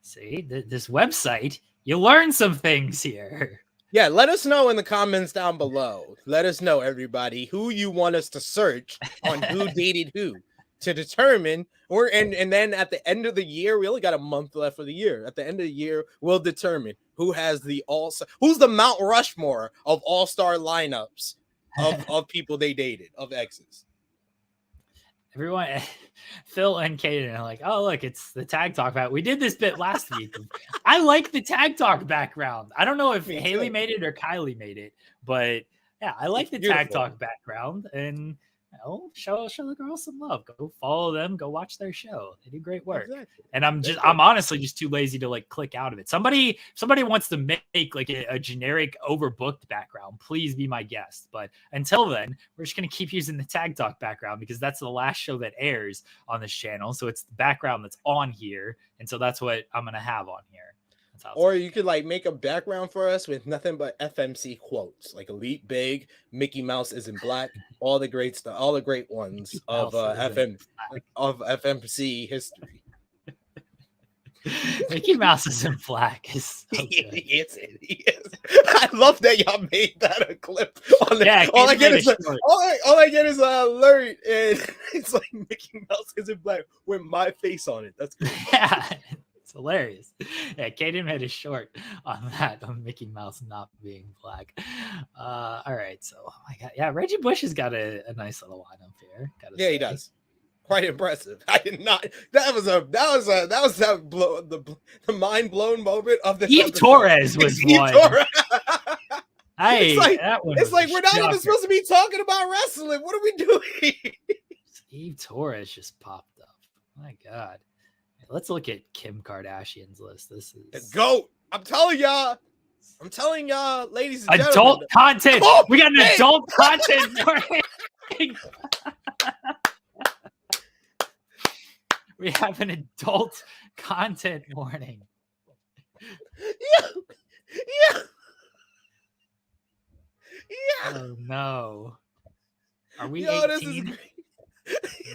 See, this website, you learn some things here. Yeah, let us know in the comments down below. Let us know, everybody, who you want us to search on who dated who to determine. And then at the end of the year, we only got a month left for the year. At the end of the year, we'll determine who has who's the Mount Rushmore of all-star lineups of people they dated, of exes. Everyone, Phil and Kaden are like, oh, look, it's the Tag Talk back. We did this bit last week. I like the Tag Talk background. I don't know if Haley made it or Kylie made it, but yeah, I like the Tag Talk background. And show the girls some love. Go follow them. Go watch their show. They do great work. Exactly. And I'm honestly just too lazy to like click out of it. Somebody wants to make like a generic overbooked background. Please be my guest. But until then, we're just gonna keep using the Tag Talk background because that's the last show that airs on this channel. So it's the background that's on here, and so that's what I'm gonna have on here. Or you could like make a background for us with nothing but FMC quotes, like Elite Big, Mickey Mouse is in black, all the great stuff, all the great ones of FMC history. Mickey Mouse is in black. Is so he is. I love that y'all made that a clip. All I get is an alert, and it's like Mickey Mouse is in black with my face on it. That's great. Yeah. It's hilarious. Yeah, Kaden made a short on that, on Mickey Mouse not being black. All right, so my God, yeah, Reggie Bush has got a nice little lineup here. He does. Quite impressive. I did not. That was the mind blown moment of the Eve Torres was one. Hey, it's like we're not even supposed to be talking about wrestling. What are we doing? Eve Torres just popped up. My God. Let's look at Kim Kardashian's list. This is the GOAT. I'm telling y'all, ladies and gentlemen. Adult content. We got an adult content warning. We have an adult content warning. Yeah. Oh no. Are we 18? This is great.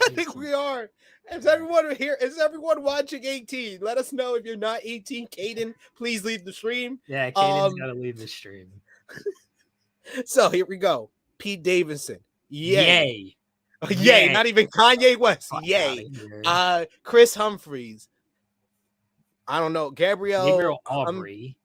I think we are. Is everyone watching 18? Let us know if you're not 18. Kaden, please leave the stream. Yeah, Kaden's got to leave the stream. So here we go. Pete Davidson. Yay. Yay. Not even Kanye West. Yay. Chris Humphries. I don't know. Gabriel Aubrey.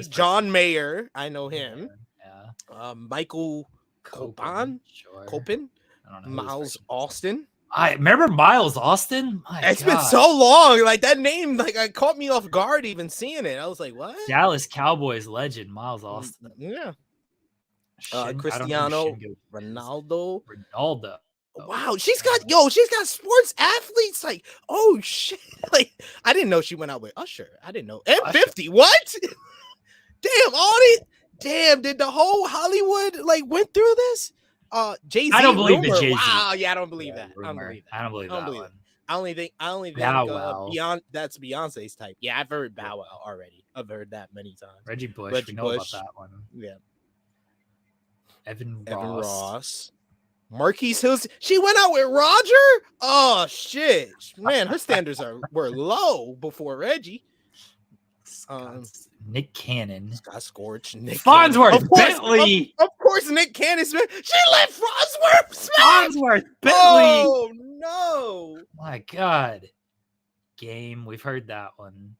John Mayer. I know him. Yeah. Michael Copin. Sure. Copin. I don't know. Miles Austin. I remember Miles Austin. It's been so long. Like that name, like I caught me off guard even seeing it. I was like, what? Dallas Cowboys legend, Miles Austin. Yeah. Cristiano Ronaldo. Wow, she's got sports athletes. Like, oh shit. Like, I didn't know she went out with Usher. I didn't know. M50. What? Damn, did the whole Hollywood like went through this? Jay-Z. I don't believe it, Jay-Z. Wow, yeah, I don't believe that. I don't believe that one. I only think Bow Wow. That's Beyonce's type. Yeah, I've heard Bow Wow already. I've heard that many times. Reggie Bush, we know about that one. Yeah. Evan Ross. Marquise Hills. She went out with Roger. Oh shit, man, her standards were low before Reggie. Nick Cannon, Scott Scorch, Nick Farnsworth, Cannon. Bentley. Of course, Nick Cannon Smith. She let Farnsworth Smith. Farnsworth, Bentley. Oh no! My God. Game. We've heard that one.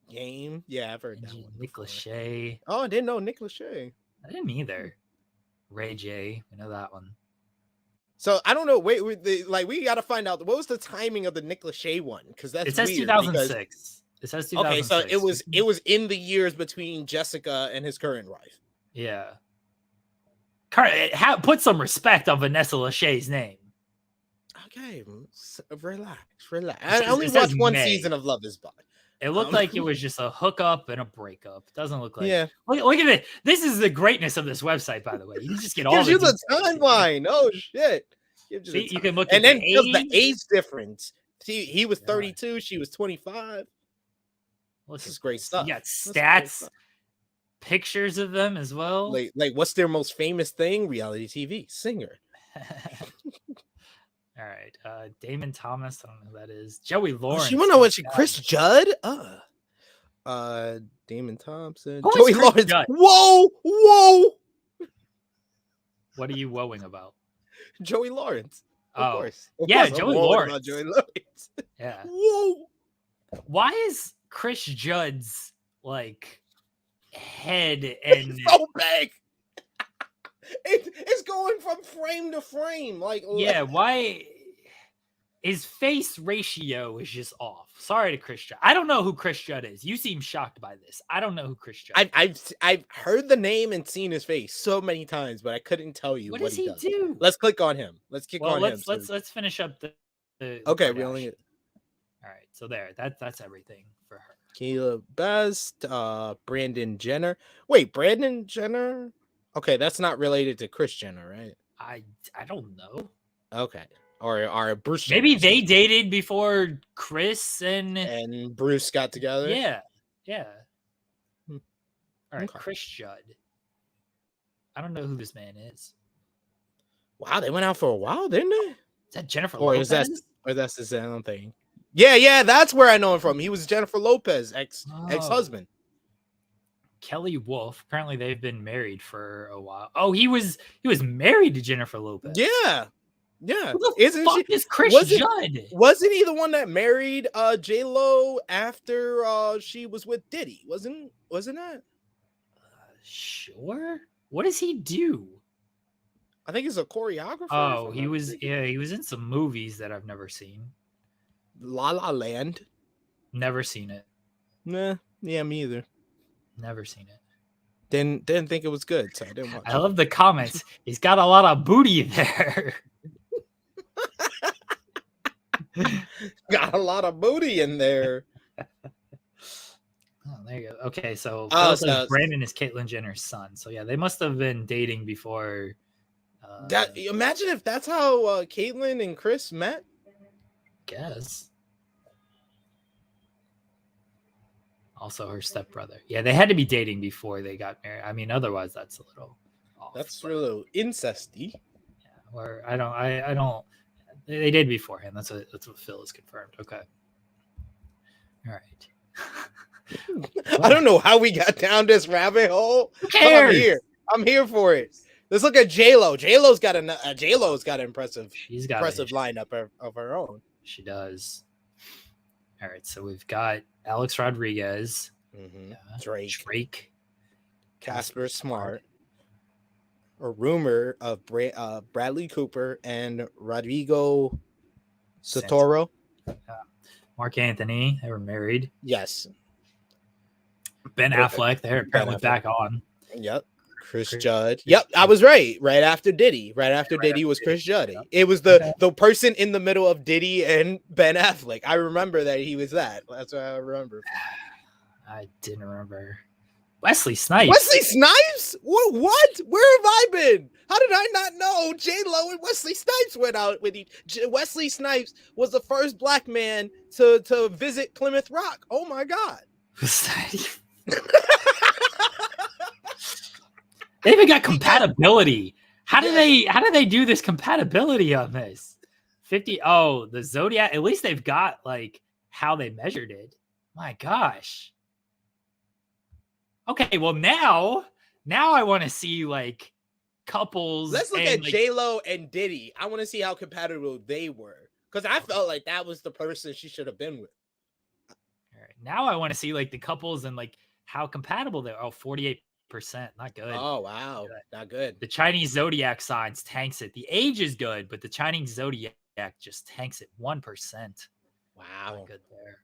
Game. Yeah, I've heard that one. Nick Lachey. Oh, I didn't know Nick Lachey. I didn't either. Ray J. We know that one. So I don't know. Wait, we got to find out what was the timing of the Nick Lachey one, because that's it says weird 2006. It says 2006. Okay, so it was in the years between Jessica and his current wife. Yeah. Put some respect on Vanessa Lachey's name. Okay, relax. I only watched one season of Love Is Blind. It looked like it was just a hookup and a breakup. It doesn't look like. Yeah. Look at it. This is the greatness of this website, by the way. You just get all gives you the timeline. Oh shit! See, you can look and at then the age difference. See, he was 32. She was 25. This is great stuff. You got stats, pictures of them as well. Like what's their most famous thing? Reality TV singer. All right, Damon Thomas. I don't know who that is. Joey Lawrence. You want to know what Chris Judd? Damon Thompson. Who Joey Lawrence. Judd? Whoa! What are you woeing about? Joey Lawrence. Of course. Joey Lawrence. Joey Lawrence. Yeah. Whoa! Why is Chris Judd's head and so big? It's going from frame to frame. Why his face ratio is just off. Sorry to Chris Judd. I don't know who Chris Judd is. You seem shocked by this. I don't know who Chris Judd is. I've heard the name and seen his face so many times, but I couldn't tell you what he does. Do. Let's click on him. Let's kick on him. Let's finish up the okay, we only. All right, so that's everything for her. Caleb Best, Brandon Jenner. Wait, Brandon Jenner? Okay, that's not related to Kris Jenner, right? I don't know. Okay. Or Bruce. Maybe they dated before Chris and Bruce got together. Yeah. All right, Okay. Chris Judd. I don't know who this man is. Wow, they went out for a while, didn't they? Is that Jennifer Lopez? Lopez? That's his own thing. Yeah, that's where I know him from. He was Jennifer Lopez, ex-husband. Kelly Wolf. Apparently, they've been married for a while. Oh, he was married to Jennifer Lopez. Yeah. Who the fuck is Chris Judd? Wasn't he the one that married J-Lo after she was with Diddy? Wasn't that? Sure. What does he do? I think he's a choreographer. Oh, he was in some movies that I've never seen. La La Land. Never seen it. Nah, yeah, me either. Never seen it. Didn't think it was good, so I didn't watch it. I love the comments. He's got a lot of booty there. Got a lot of booty in there. Oh, there you go. Okay, so Brandon is Caitlyn Jenner's son. So yeah, they must have been dating before. Imagine if that's how Caitlyn and Chris met. Guess. Also, her stepbrother. Yeah, they had to be dating before they got married. I mean, otherwise, that's a little off. That's a little incesty. Yeah, where I don't. They did beforehand. That's what Phil has confirmed. Okay. All right. I don't know how we got down this rabbit hole. Who cares? I'm here for it. Let's look at J-Lo. J-Lo's got an impressive. She's got impressive lineup of her own. She does. All right, so we've got Alex Rodriguez, Drake, Casper Smart, a rumor of Bradley Cooper and Rodrigo Santoro. Mark Anthony, they were married. Yes. Ben Affleck, they're apparently back on. Yep. Chris Judd. Yep, I was right. Right after Diddy. Diddy was Chris Judd. It was the person in the middle of Diddy and Ben Affleck. I remember that he was that. That's what I remember. I didn't remember. Wesley Snipes. Wesley Snipes? What? Where have I been? How did I not know J-Lo and Wesley Snipes went out with each? Wesley Snipes was the first black man to visit Plymouth Rock. Oh my God. They even got compatibility. How do they do this compatibility on this? 50. Oh, the Zodiac. At least they've got like how they measured it. My gosh. Okay, well now I want to see like couples. Let's look at J-Lo and Diddy. I want to see how compatible they were. Because I felt like that was the person she should have been with. All right. Now I want to see like the couples and like how compatible they are. Oh, 48%. Not good. Oh, wow. Not good. The Chinese zodiac signs tanks it. The age is good, but the Chinese zodiac just tanks it 1%. Wow. Not good there.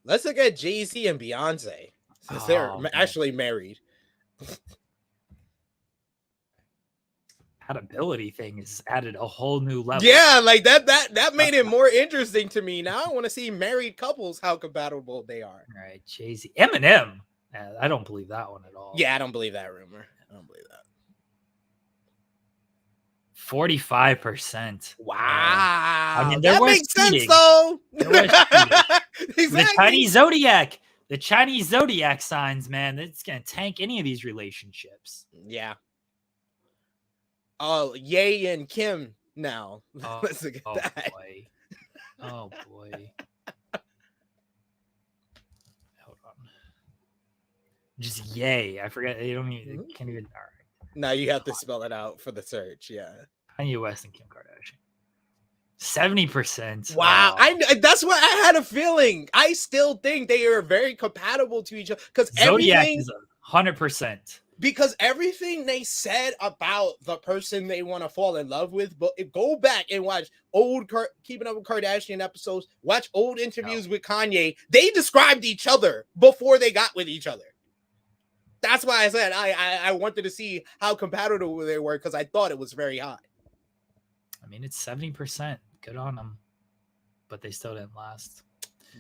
Let's look at Jay-Z and Beyonce. Since they're actually married. Compatibility thing has added a whole new level. Yeah, like that made it more interesting to me. Now I want to see married couples how compatible they are. All right, Jay-Z, Eminem. I don't believe that one at all. Yeah, I don't believe that rumor. I don't believe that. 45%. Wow. I mean, that makes sense though. Exactly. The Chinese zodiac signs, man, it's gonna tank any of these relationships. Yeah. Oh, Ye and Kim now. Oh, Let's look at that. Boy. Oh boy. Hold on. Just Ye. I forget. You don't even can't even. All right. Now you have to spell it out for the search. Yeah. Kanye West and Kim Kardashian. 70%. Wow. That's what I had a feeling. I still think they are very compatible to each other because Zodiac is 100%. Because everything they said about the person they want to fall in love with, but go back and watch old Keeping Up with Kardashian episodes, watch old interviews with Kanye. They described each other before they got with each other. That's why I said I wanted to see how compatible they were because I thought it was very high. I mean, it's 70%. Good on them. But they still didn't last.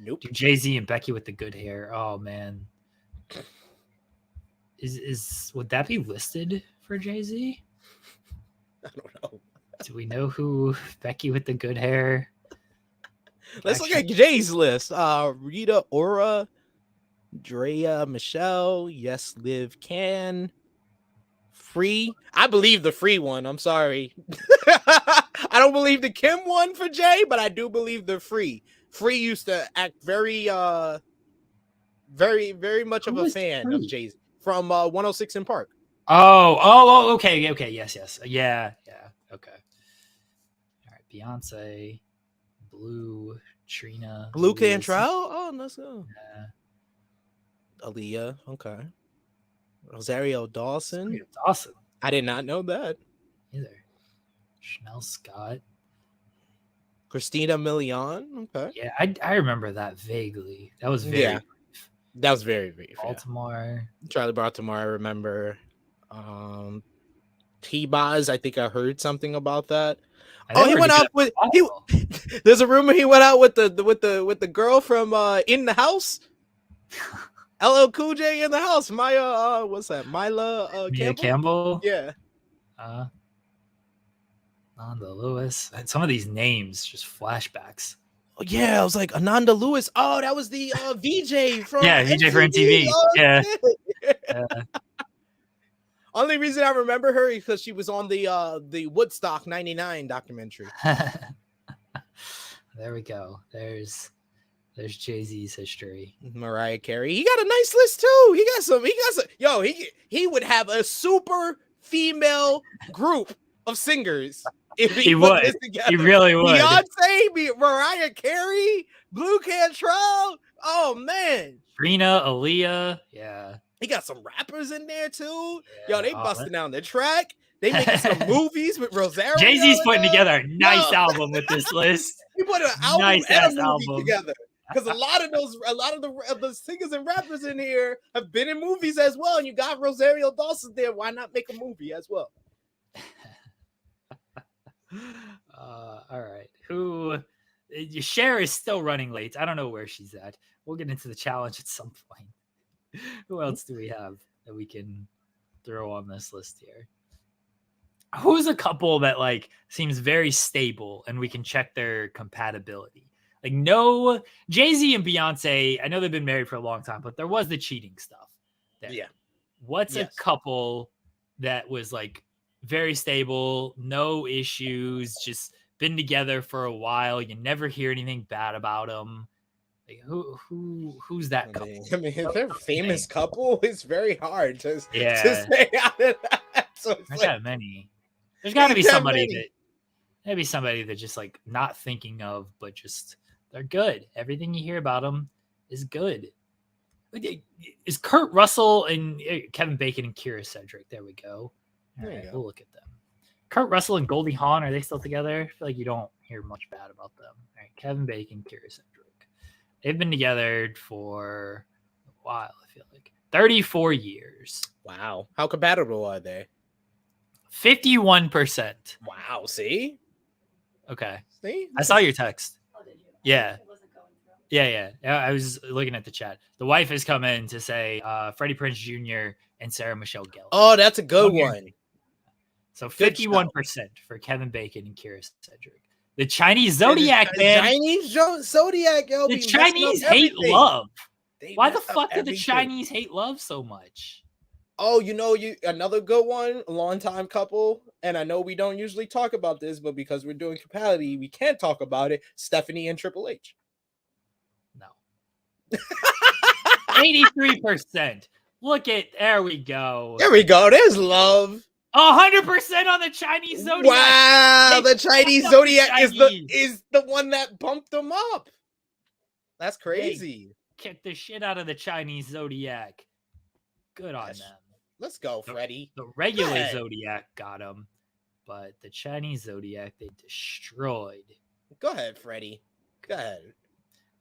Nope. Dude, Jay-Z and Becky with the good hair. Oh, man. Would that be listed for Jay-Z? I don't know. Do we know who Becky with the good hair? Let's look at Jay's list. Rita Ora, Drea Michelle, Yes Liv Can, Free. I believe the Free one. I'm sorry. I don't believe the Kim one for Jay, but I do believe the Free. Free used to act very very much of a fan of Jay's from 106 in Park. Oh, okay, yes. Yeah, okay. All right, Beyonce, Blue, Trina. Blue Cantrell? Oh, let's go. Yeah. Aaliyah, okay. Rosario Dawson. Dawson. I did not know that. Either. Chanel Scott. Christina Milian, okay. Yeah, I remember that vaguely. That was very brief. That was very brief. Baltimore. Yeah. Charlie Baltimore, I remember. T-Boz, I think I heard something about that. He went out with there's a rumor he went out with the girl from In the House. LL Cool J in the house. Maya, what's that? Mila Campbell? Yeah. Nanda Lewis. And some of these names, just flashbacks. Oh, yeah, I was like, Ananda Lewis. Oh, that was the VJ from VJ for MTV. Oh, yeah. Only reason I remember her is because she was on the Woodstock 99 documentary. There we go. There's Jay-Z's history. Mariah Carey. He got a nice list too. He got some. Yo, he would have a super female group of singers if he put this together. He really would. Beyonce, Mariah Carey, Blue Cantrell. Oh man. Trina, Aaliyah. Yeah. He got some rappers in there too. Yeah, yo, they busting down the track. They making some movies with Rosario. Jay-Z's putting together a nice album with this list. He put an album and a movie together. Because a lot of the singers and rappers in here have been in movies as well, and you got Rosario Dawson there. Why not make a movie as well? All right. Cher is still running late. I don't know where she's at. We'll get into the challenge at some point. Who else do we have that we can throw on this list here? Who's a couple that like seems very stable and we can check their compatibility? Like, no, Jay-Z and Beyonce, I know they've been married for a long time, but there was the cheating stuff there. Yeah. What's a couple that was like very stable, no issues, just been together for a while. You never hear anything bad about them. Like, who's that couple? I mean, if they're a famous couple, it's very hard to Yeah. stay out of that. So There's that many. There's got to be Ain't that somebody many. that maybe somebody that just like not thinking of, but just they're good. Everything you hear about them is good. Is Kurt Russell and Kevin Bacon and Kira Cedric? There we go. All right, we'll look at them. Kurt Russell and Goldie Hawn, are they still together? I feel like you don't hear much bad about them. All right, Kevin Bacon, Kira Cedric. They've been together for a while, I feel like. 34 years. Wow. How compatible are they? 51%. Wow. See? Okay. See? I saw your text. Oh, did you? Yeah. It wasn't going through. Yeah. I was looking at the chat. The wife has come in to say Freddie Prinze Jr. and Sarah Michelle Gellar. Oh, that's a good one. So Good 51% for Kevin Bacon and Kira Cedric. The Chinese Zodiac, man. Chinese Zodiac, yo. The be messing up Chinese hate everything. love. They Why the mess up fuck do the everything. Chinese hate love so much? Oh, another good one, a long-time couple, and I know we don't usually talk about this, but because we're doing compatibility, we can't talk about it. Stephanie and Triple H. No. 83%. Look at, there we go. There we go. There's love. 100% on the Chinese Zodiac. Wow, They the Chinese fucked up the Zodiac Chinese. is the one that bumped them up. That's crazy. Kick the shit out of the Chinese Zodiac. Good on Yes. them. Let's go, Freddie. The regular Good. Zodiac got him, but the Chinese Zodiac they destroyed. Go ahead, Freddie. Go ahead.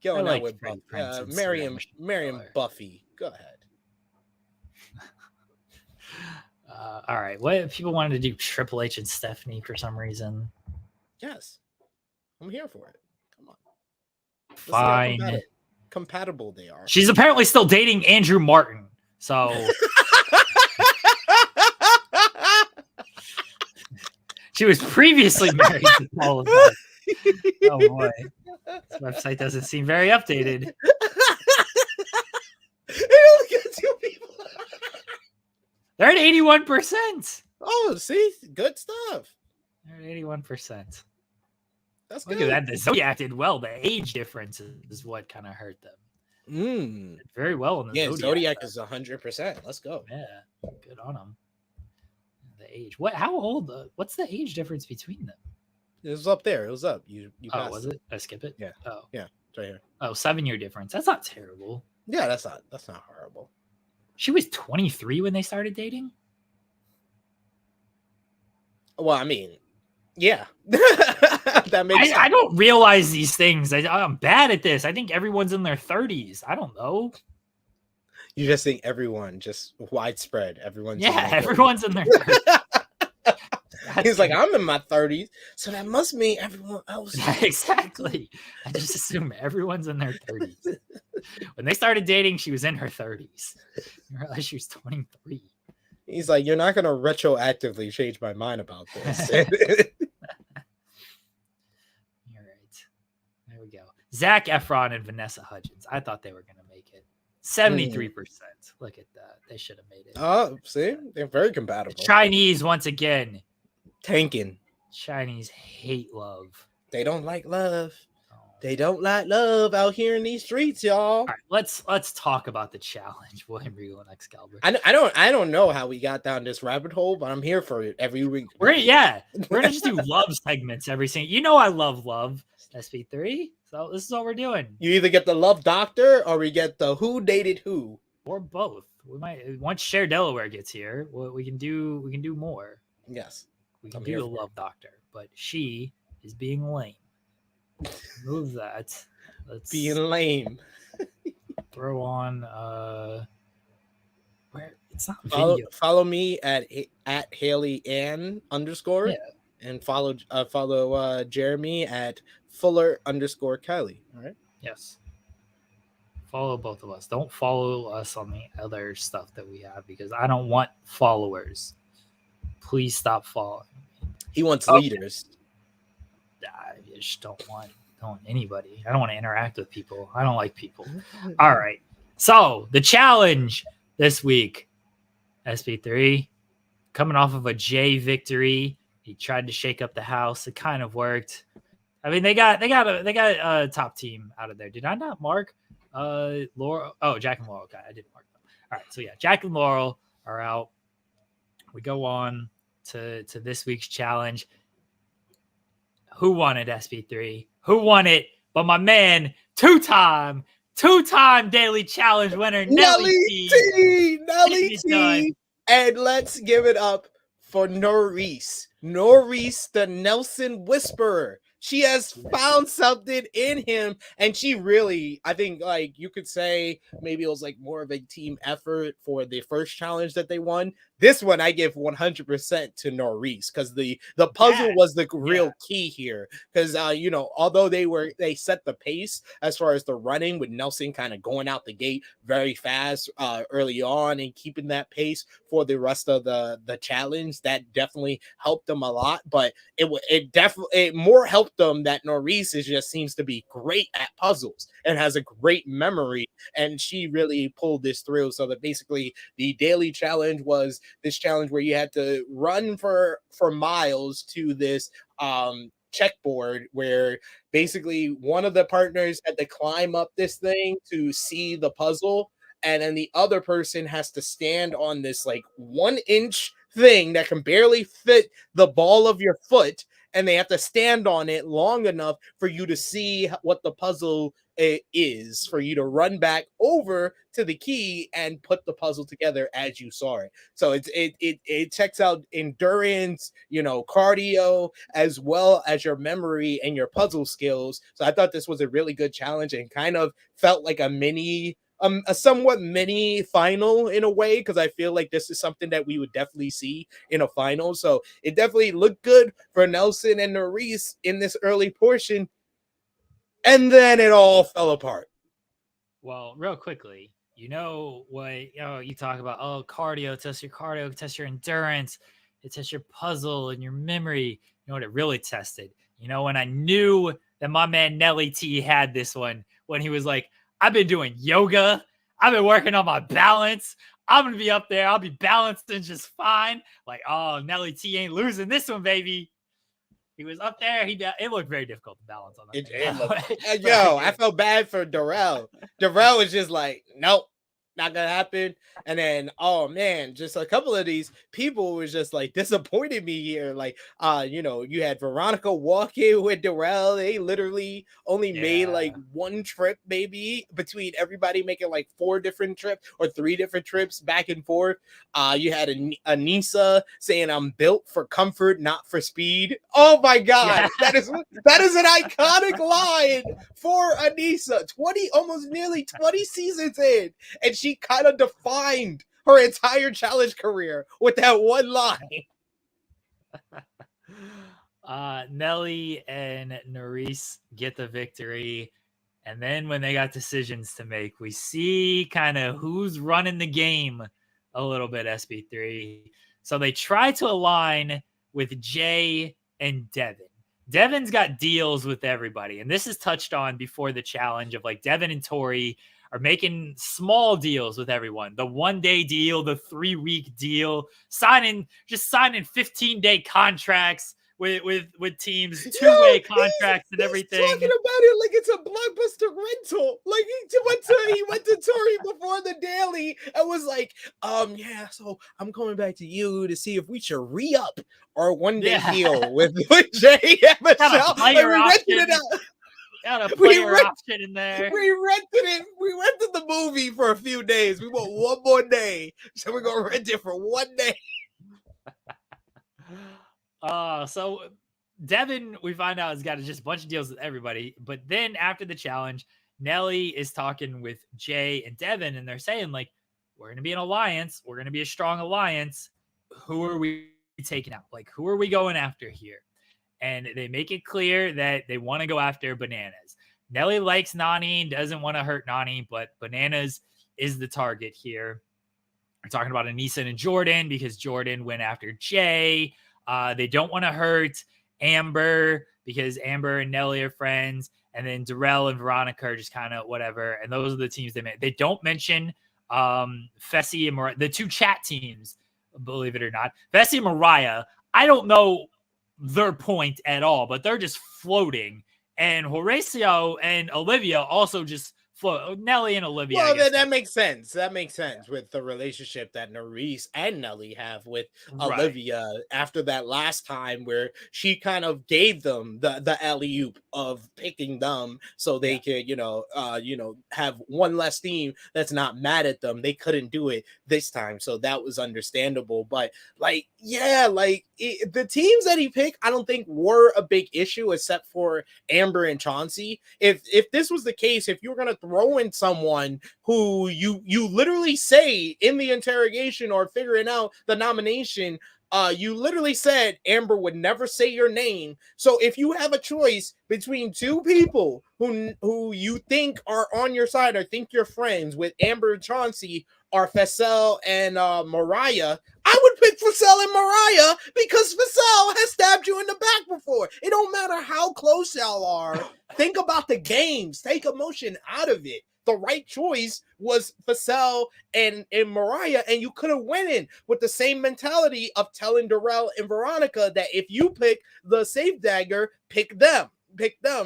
Going like out with Freddie Prinze and Mariam Sarah Michelle. Buffy. Go ahead. All right. What if people wanted to do Triple H and Stephanie for some reason? Yes. I'm here for it. Come on. Let's see how Fine. compatible they are. She's apparently still dating Andrew Martin. So she was previously married to Paul of Us. Oh boy. This website doesn't seem very updated. It only got 2 people. They're at 81%. Oh, see? Good stuff. They're at 81%. That's Look good. at that. The Zodiac did well. The age difference is what kind of hurt them. Mm. Did very well in the Yeah, Zodiac. Zodiac is 100%. Let's go. Yeah, good on them. The age. What? How old? What's the age difference between them? It was up there. It was up. You Oh, passed was it? I skip it. Yeah. Oh, It's right here. oh, 7-year difference. That's not terrible. Yeah, that's not horrible. She was 23 when they started dating. Well, I mean, yeah. That makes sense. I don't realize these things. I'm bad at this. I think everyone's in their 30s. I don't know. You just think everyone, just widespread. Everyone's Yeah, everyone's in their 30s. He's like, I'm in my 30s, so that must mean everyone else. Exactly. I just assume everyone's in their 30s. When they started dating, she was in her 30s. I realized she was 23. He's like, you're not gonna retroactively change my mind about this. All right. There we go. Zac Efron and Vanessa Hudgens. I thought they were going to make it. 73%. Look at that. They should have made it. Oh, see, they're very compatible. The Chinese, once again. Tanking. Chinese hate love. They don't like love. Oh. They don't like love out here in these streets, y'all. All right, let's talk about the challenge. William Regal and Excalibur. I don't know how we got down this rabbit hole, but I'm here for it every week. We're gonna just do love segments every single. You know I love SP3. So this is what we're doing, You either get the love doctor or we get the who dated who. or both. We might once Cher Delaware gets here. We can do more. Yes. We can I'm do here the for it. love doctor, but she is being lame. Move that. Let's Being lame. throw on where it's not video. Follow me at Haley Ann _ Yeah. and follow Jeremy at Fuller _ Kylie. All right. Yes. Follow both of us. Don't follow us on the other stuff that we have because I don't want followers. Please stop following. He wants Okay. leaders. I just don't want anybody. I don't want to interact with people. I don't like people. All right. So the challenge this week, SP3, coming off of a J victory. He tried to shake up the house. It kind of worked. I mean, they got a top team out of there. Did I not mark Laurel? Oh, Jack and Laurel. Okay, I didn't mark them. All right, so yeah, Jack and Laurel are out. We go on to this week's challenge. Who won it, SP3? Who won it? But my man, two-time daily challenge winner, Nelly T. Nelly T. And let's give it up for Norris, the Nelson Whisperer. She has found something in him, and she really, I think, like, you could say maybe it was like more of a team effort for the first challenge that they won. This one I give 100% to Norris, because the puzzle was the real key here. Because although they set the pace as far as the running, with Nelson kind of going out the gate very fast early on and keeping that pace for the rest of the challenge, that definitely helped them a lot. But it more helped them that Norris just seems to be great at puzzles and has a great memory, and she really pulled this through. So that basically the daily challenge was this challenge where you had to run for miles to this checkboard, where basically one of the partners had to climb up this thing to see the puzzle, and then the other person has to stand on this like 1-inch thing that can barely fit the ball of your foot, and they have to stand on it long enough for you to see what the puzzle is, for you to run back over to the key and put the puzzle together as you saw it. So it checks out endurance, cardio, as well as your memory and your puzzle skills. So I thought this was a really good challenge, and kind of felt like a somewhat mini final in a way, because I feel like this is something that we would definitely see in a final. So it definitely looked good for Nelson and Norris in this early portion. And then it all fell apart. Well, real quickly, you talk about, cardio, test your cardio, test your endurance, it tests your puzzle and your memory. You know what it really tested? When I knew that my man Nelly T had this one, when he was like, I've been doing yoga, I've been working on my balance, I'm going to be up there, I'll be balanced and just fine. Like, oh, Nelly T ain't losing this one, baby. He was up there. It looked very difficult to balance on that. I felt bad for Darrell. Darrell was just like, nope, not gonna happen. And then, oh man, just a couple of these people was just like disappointed me here. Like, you had Veronica walking with Darrell. They literally only made like one trip, maybe, between everybody making like 4 different trips or 3 different trips back and forth. You had Anissa saying, "I'm built for comfort, not for speed." Oh my god, that is an iconic line for Anissa. Almost nearly 20 seasons in, and she kind of defined her entire challenge career with that one line. Nelly and Norris get the victory. And then when they got decisions to make, we see kind of who's running the game a little bit, SB3. So they try to align with Jay and Devin. Devin's got deals with everybody. And this is touched on before the challenge of like Devin and Tori are making small deals with everyone. The 1-day deal, the 3-week deal, signing 15-day contracts with teams, 2-way contracts and everything. Talking about it like it's a Blockbuster rental. Like he went to Tori before the daily and was like, so I'm coming back to you to see if we should re-up our 1-day deal with Jay and Michelle. Option in there. We rented it. We rented the movie for a few days. We want one more day, so we're gonna rent it for 1 day. So Devin, we find out, has got just a bunch of deals with everybody. But then after the challenge, Nelly is talking with Jay and Devin, and they're saying like, we're gonna be an alliance. We're gonna be a strong alliance. Who are we taking out? Like, who are we going after here? And they make it clear that they want to go after Bananas. Nelly likes Nani, doesn't want to hurt Nani, but Bananas is the target here. We're talking about Anissa and Jordan because Jordan went after Jay. They don't want to hurt Amber because Amber and Nelly are friends. And then Darrell and Veronica are just kind of whatever. And those are the teams they made. They don't mention Fessy and the 2 chat teams. believe it or not. Fessy and Mariah, I don't know their point at all, but they're just floating. And Horacio and Olivia also just float. Nelly and Olivia. Well, then that makes sense. That makes sense with the relationship that Nerys and Nelly have with Olivia after that last time where she kind of gave them the alley-oop of picking them so they could, have one less team that's not mad at them. They couldn't do it this time, so that was understandable. But the teams that he picked, I don't think were a big issue except for Amber and Chauncey. If this was the case, if you were gonna throw in someone who you literally say in the interrogation or figuring out the nomination, you literally said Amber would never say your name. So if you have a choice between two people who you think are on your side or think you're friends with, Amber and Chauncey or Fessel and Mariah, I would pick Fessel and Mariah because Fessel has stabbed you in the back before. It don't matter how close y'all are. Think about the games. Take emotion out of it. The right choice was Fessel and Mariah, and you could have went in with the same mentality of telling Darrell and Veronica that if you pick the safe dagger, pick them.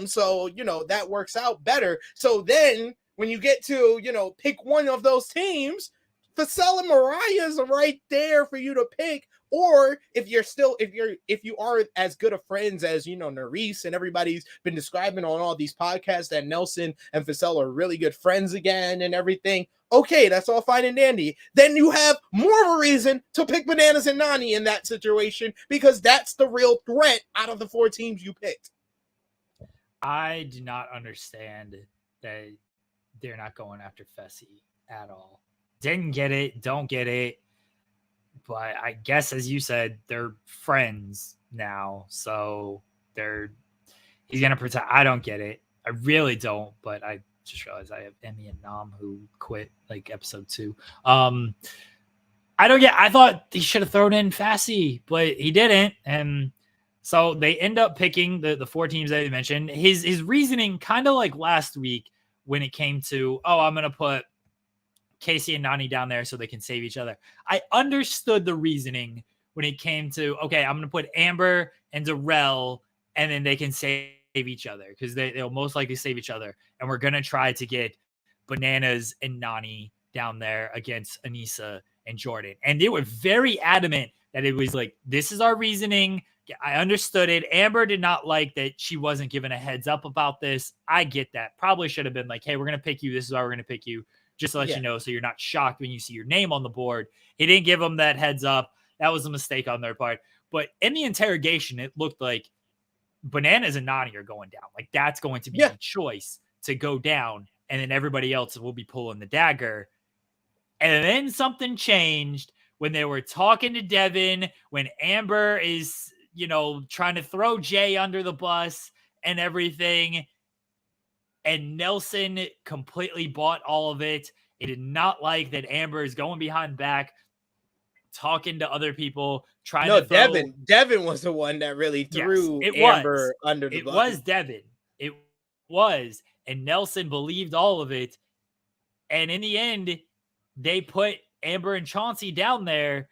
So, that works out better. So then when you get to, pick one of those teams, Fessel and Mariah is right there for you to pick. Or if you are as good of friends as, Nerys and everybody's been describing on all these podcasts that Nelson and Fessel are really good friends again and everything. Okay, that's all fine and dandy. Then you have more of a reason to pick Bananas and Nany in that situation because that's the real threat out of the 4 teams you picked. I do not understand that they're not going after Fessy at all. Didn't get it, don't get it. But I guess, as you said, they're friends now. So he's going to protect. I don't get it. I really don't. But I just realized I have Emmy and Nam who quit like episode 2. I thought he should have thrown in Fessy, but he didn't. And so they end up picking the 4 teams that you mentioned. His reasoning, kind of like last week when it came to, I'm going to put Casey and Nany down there so they can save each other. I understood the reasoning when it came to, okay, I'm going to put Amber and Darrell and then they can save each other because they'll most likely save each other. And we're going to try to get Bananas and Nany down there against Anissa and Jordan. And they were very adamant that it was like, this is our reasoning. I understood it. Amber did not like that she wasn't given a heads up about this. I get that. Probably should have been like, hey, we're going to pick you. This is why we're going to pick you. Just to let you know, so you're not shocked when you see your name on the board. He didn't give them that heads up. That was a mistake on their part. But in the interrogation, it looked like Bananas and Nany are going down. Like that's going to be the choice to go down, and then everybody else will be pulling the dagger. And then something changed when they were talking to Devin, when Amber is, trying to throw Jay under the bus and everything. And Nelson completely bought all of it. He did not like that Amber is going behind back, talking to other people, trying to throw... Devin was the one that really threw Amber under the bus. It was Devin. It was. And Nelson believed all of it. And in the end, they put Amber and Chauncey down there.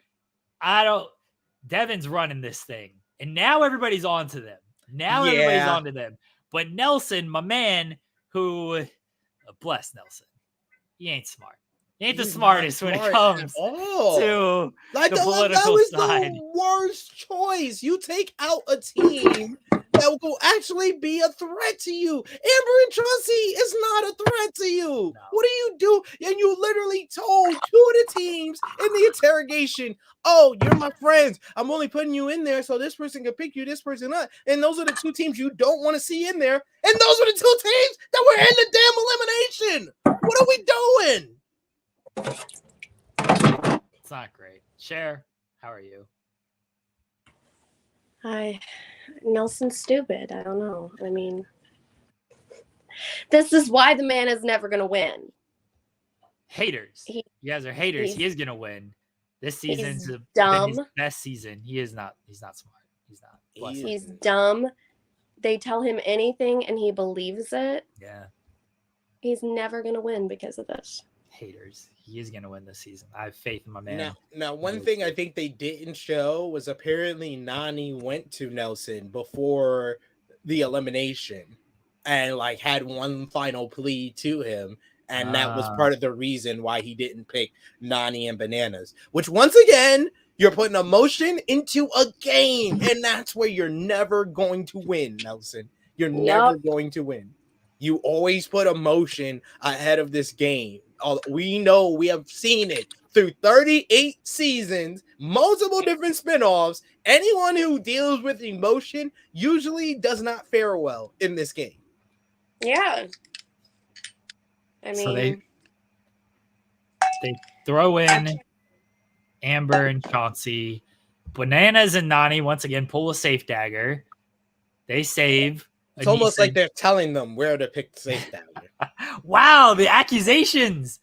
Devin's running this thing. And now everybody's on to them. Everybody's on to them. But Nelson, my man... who, bless Nelson, he ain't smart. He ain't the smartest when it comes to the political side. The worst choice. You take out a team that will actually be a threat to you. Amber and Chauncey is not a threat to you. No. What do you do? And you literally told 2 of the teams in the interrogation, oh, you're my friends. I'm only putting you in there so this person can pick you, this person not. And those are the 2 teams you don't want to see in there. And those are the 2 teams that were in the damn elimination. What are we doing? It's not great. Cher, how are you? Hi. Nelson's stupid. I don't know. I mean, this is why the man is never going to win. Haters. You guys are haters. He is going to win. This season's dumb. His best season. He's not smart. He's not. He's dumb. They tell him anything and he believes it. Yeah. He's never going to win because of this. haters. He is gonna win this season. I have faith in my man. Now, one thing I think they didn't show was apparently Nani went to Nelson before the elimination and like had one final plea to him. And that was part of the reason why he didn't pick Nani and Bananas, which once again, you're putting emotion into a game. And that's where you're never going to win, Nelson. You're never going to win. You always put emotion ahead of this game. We know, we have seen it through 38 seasons, multiple different spinoffs. Anyone who deals with emotion usually does not fare well in this game. Yeah. I mean, So they throw in Amber and Chauncey. Bananas and Nani once again pull a safe dagger. They save. It's almost like they're telling them where to pick the safe dagger. Wow, the accusations.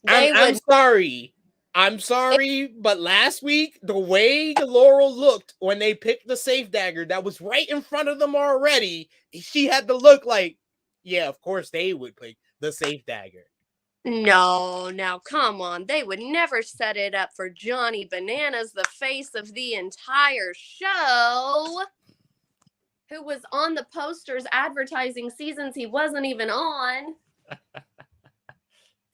I'm sorry. I'm sorry, but last week, the way Laurel looked when they picked the safe dagger that was right in front of them already, she had to look like, yeah, of course they would pick the safe dagger. No, now come on. They would never set it up for Johnny Bananas, the face of the entire show, who was on the posters advertising seasons he wasn't even on.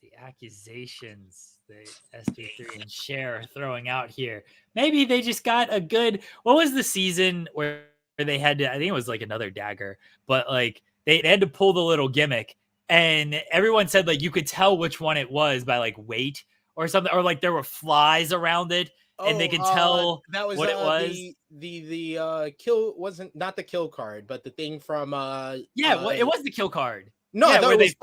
The accusations that SB3 and Cher are throwing out here. Maybe they just got a good. What was the season where they had to? I think it was like another dagger, but like they had to pull the little gimmick, and everyone said like you could tell which one it was by like weight or something, or like there were flies around it. And they could tell that was what it was. The kill wasn't not the kill card, but the thing from well, it was the kill card. No, I thought it was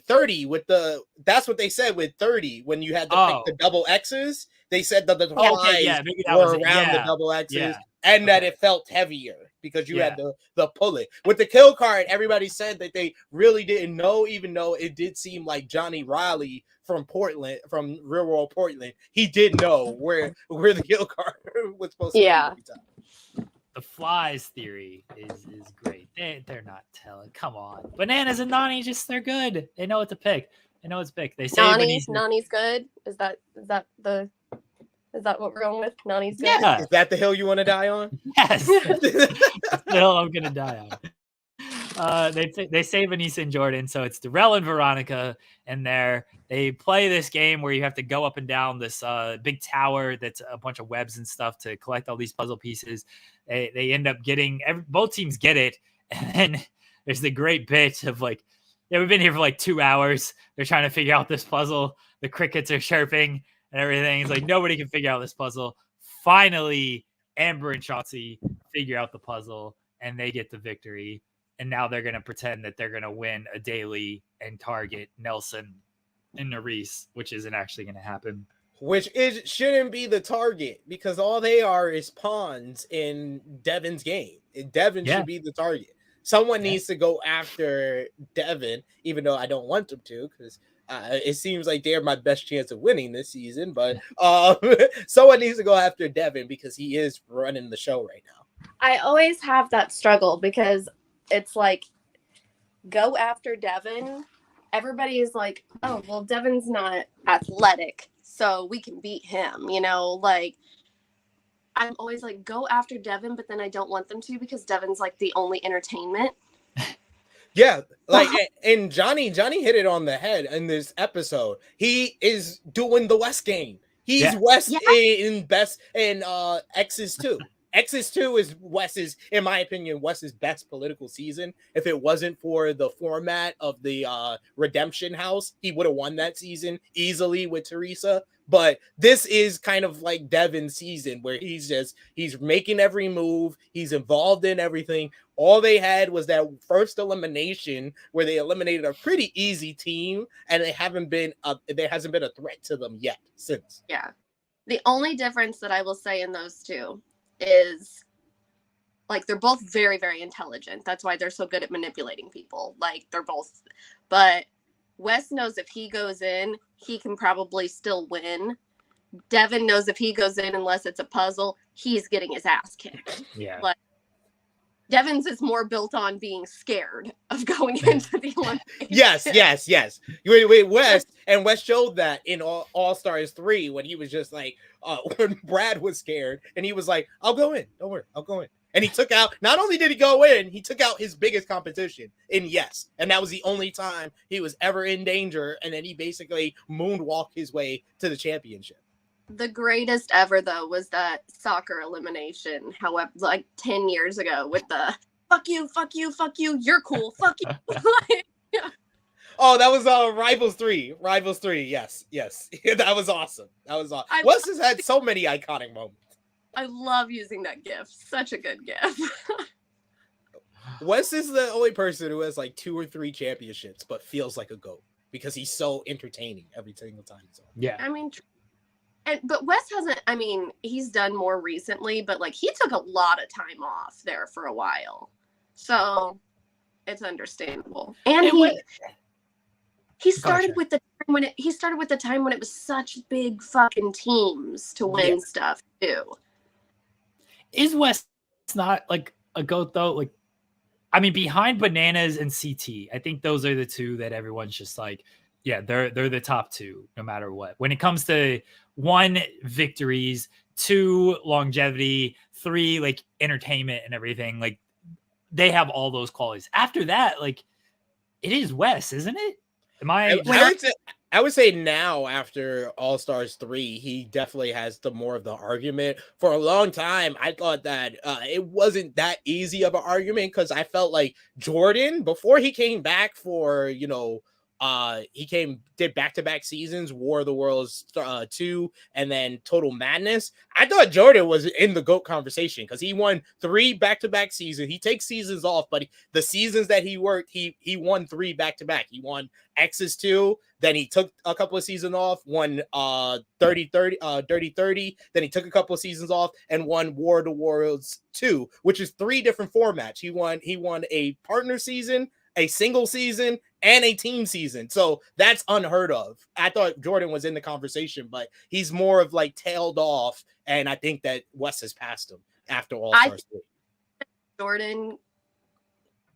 30 with the. That's what they said with 30 when you had to pick the double X's. They said that the flies were around the double X's and that it felt heavier because you had the pull it. With the kill card, everybody said that they really didn't know, even though it did seem like Johnny Riley from Portland, from Real World Portland, he did know where the kill card was supposed to be every time. The flies theory is great. They're not telling. Come on. Bananas and Nani, they're good. They know what to pick. They say Nani's good. Is that what we're going with? Nani's good. Yeah. Is that the hill you want to die on? Yes. That's the hill I'm gonna die on. They say Vanessa and Jordan, so it's Darrell and Veronica in there. They play this game where you have to go up and down this big tower that's a bunch of webs and stuff to collect all these puzzle pieces. They end up getting both teams get it, and then there's the great bit of like, we've been here for like 2 hours. They're trying to figure out this puzzle. The crickets are chirping and everything. It's like nobody can figure out this puzzle. Finally, Amber and Chauncey figure out the puzzle, and they get the victory. And now they're going to pretend that they're going to win a daily and target Nelson and Nerys, which isn't actually going to happen. Which shouldn't be the target because all they are is pawns in Devin's game. Devin should be the target. Someone needs to go after Devin, even though I don't want them to because it seems like they're my best chance of winning this season. But someone needs to go after Devin because he is running the show right now. I always have that struggle because it's like, go after Devin. Everybody is like, oh, well, Devin's not athletic, so we can beat him, you know? Like, I'm always like, go after Devin, but then I don't want them to because Devin's like the only entertainment. Yeah, like, and Johnny hit it on the head in this episode. He is doing the West game. He's West in best and X's too. X's 2 is Wes's, in my opinion, Wes's best political season. If it wasn't for the format of the Redemption House, he would have won that season easily with Teresa. But this is kind of like Devin's season where he's making every move. He's involved in everything. All they had was that first elimination where they eliminated a pretty easy team, and there hasn't been a threat to them yet since. Yeah. The only difference that I will say in those two is like they're both very, very intelligent. That's why they're so good at manipulating people. Like they're both, but Wes knows if he goes in, he can probably still win. Devin knows if he goes in, unless it's a puzzle, he's getting his ass kicked. Yeah. Like, Devin's is more built on being scared of going into the Olympics. Yes. Wait, West showed that in All Stars 3 when he was just like, when Brad was scared and he was like, I'll go in. Don't worry, I'll go in. And he took out, not only did he go in, he took out his biggest competition in Yes. And that was the only time he was ever in danger. And then he basically moonwalked his way to the championship. The greatest ever, though, was that soccer elimination, however, like 10 years ago with the fuck you, you're cool, fuck you. Oh, that was Rivals 3. Yes. That was awesome. Wes has had so many iconic moments. I love using that gif. Such a good gif. Wes is the only person who has like 2 or 3 championships, but feels like a GOAT because he's so entertaining every single time he's on. Yeah. I mean, but Wes hasn't, I mean, he's done more recently, but like he took a lot of time off there for a while. So it's understandable. And he started with the time when it was such big fucking teams to win stuff too. Is Wes not like a GOAT though? Like, I mean, behind Bananas and CT, I think those are the two that everyone's just like, yeah, they're the top two no matter what. When it comes to 1, victories, 2, longevity, 3, like entertainment and everything, like they have all those qualities. After that, like it is Wes, isn't it? I would say now after All Stars 3, he definitely has the more of the argument. For a long time, I thought that it wasn't that easy of an argument because I felt like Jordan, before he came back for, did back-to-back seasons, War of the Worlds 2, and then Total Madness. I thought Jordan was in the GOAT conversation because he won 3 back-to-back seasons. He takes seasons off, but the seasons that he worked, he won 3 back-to-back. He won X's 2, then he took a couple of seasons off, won Dirty 30, then he took a couple of seasons off and won War of the Worlds 2, which is 3 different formats. He won a partner season, a single season, and a team season. So that's unheard of. I thought Jordan was in the conversation, but he's more of like tailed off. And I think that Wes has passed him after All Stars 3. Jordan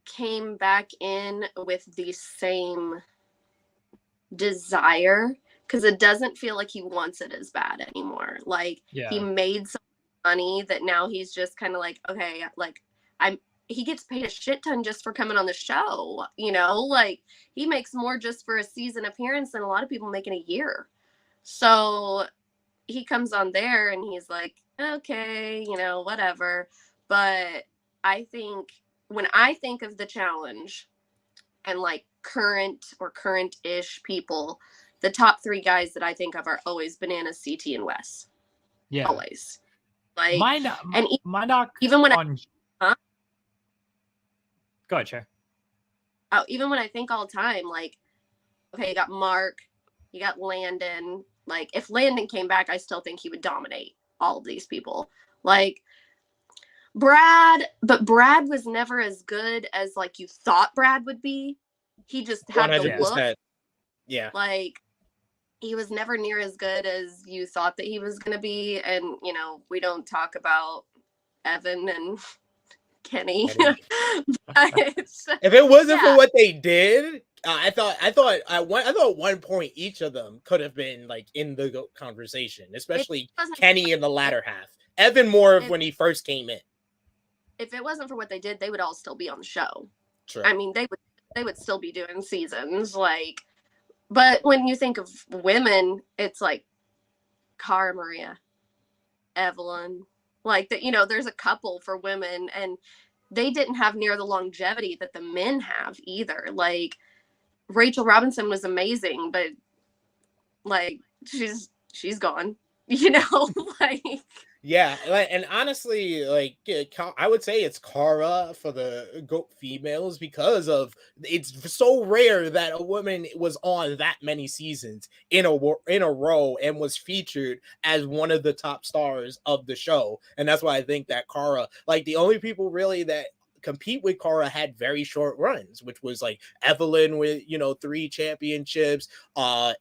came back in with the same desire because it doesn't feel like he wants it as bad anymore. Like he made some money that now he's just kind of like, okay, like he gets paid a shit ton just for coming on the show, like he makes more just for a season appearance than a lot of people make in a year. So he comes on there and he's like, okay, whatever. But I think when I think of the challenge and like current-ish people, the top 3 guys that I think of are always Bananas, CT, and Wes. Yeah. Always. Like, even when Go ahead, Cher. Even when I think all the time, like, okay, you got Mark, you got Landon. Like, if Landon came back, I still think he would dominate all of these people. Like, Brad was never as good as, like, you thought Brad would be. He just had 100%. The look. Yeah. Like, he was never near as good as you thought that he was going to be. And, we don't talk about Evan and Kenny. If it wasn't for what they did, I thought at one point each of them could have been like in the GOAT conversation, especially Kenny in the latter half. Evan more of when he first came in. If it wasn't for what they did, they would all still be on the show. True. I mean, they would still be doing seasons, like. But when you think of women, it's like Cara Maria, Evelyn. Like that, there's a couple for women and they didn't have near the longevity that the men have either. Like Rachel Robinson was amazing, but like she's gone, like. Yeah, and honestly, like I would say it's Cara for the GOAT females because of it's so rare that a woman was on that many seasons in a row and was featured as one of the top stars of the show, and that's why I think that Cara, like the only people really that compete with Cara had very short runs, which was like Evelyn with 3 championships,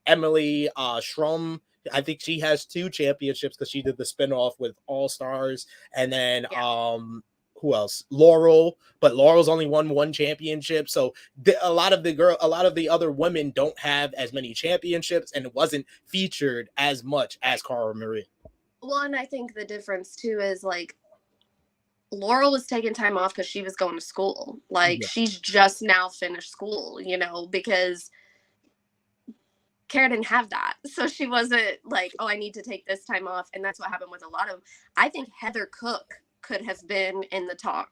Emily Schrum. I think she has 2 championships because she did the spinoff with All Stars. And then who else? Laurel, but Laurel's only won one championship. So a lot of the other women don't have as many championships, and it wasn't featured as much as Cara Marie. Well, and I think the difference too is like Laurel was taking time off because she was going to school. Like she's just now finished school, you know, because Cara didn't have that. So she wasn't like, oh, I need to take this time off. And that's what happened with a lot of them. I think Heather Cook could have been in the top,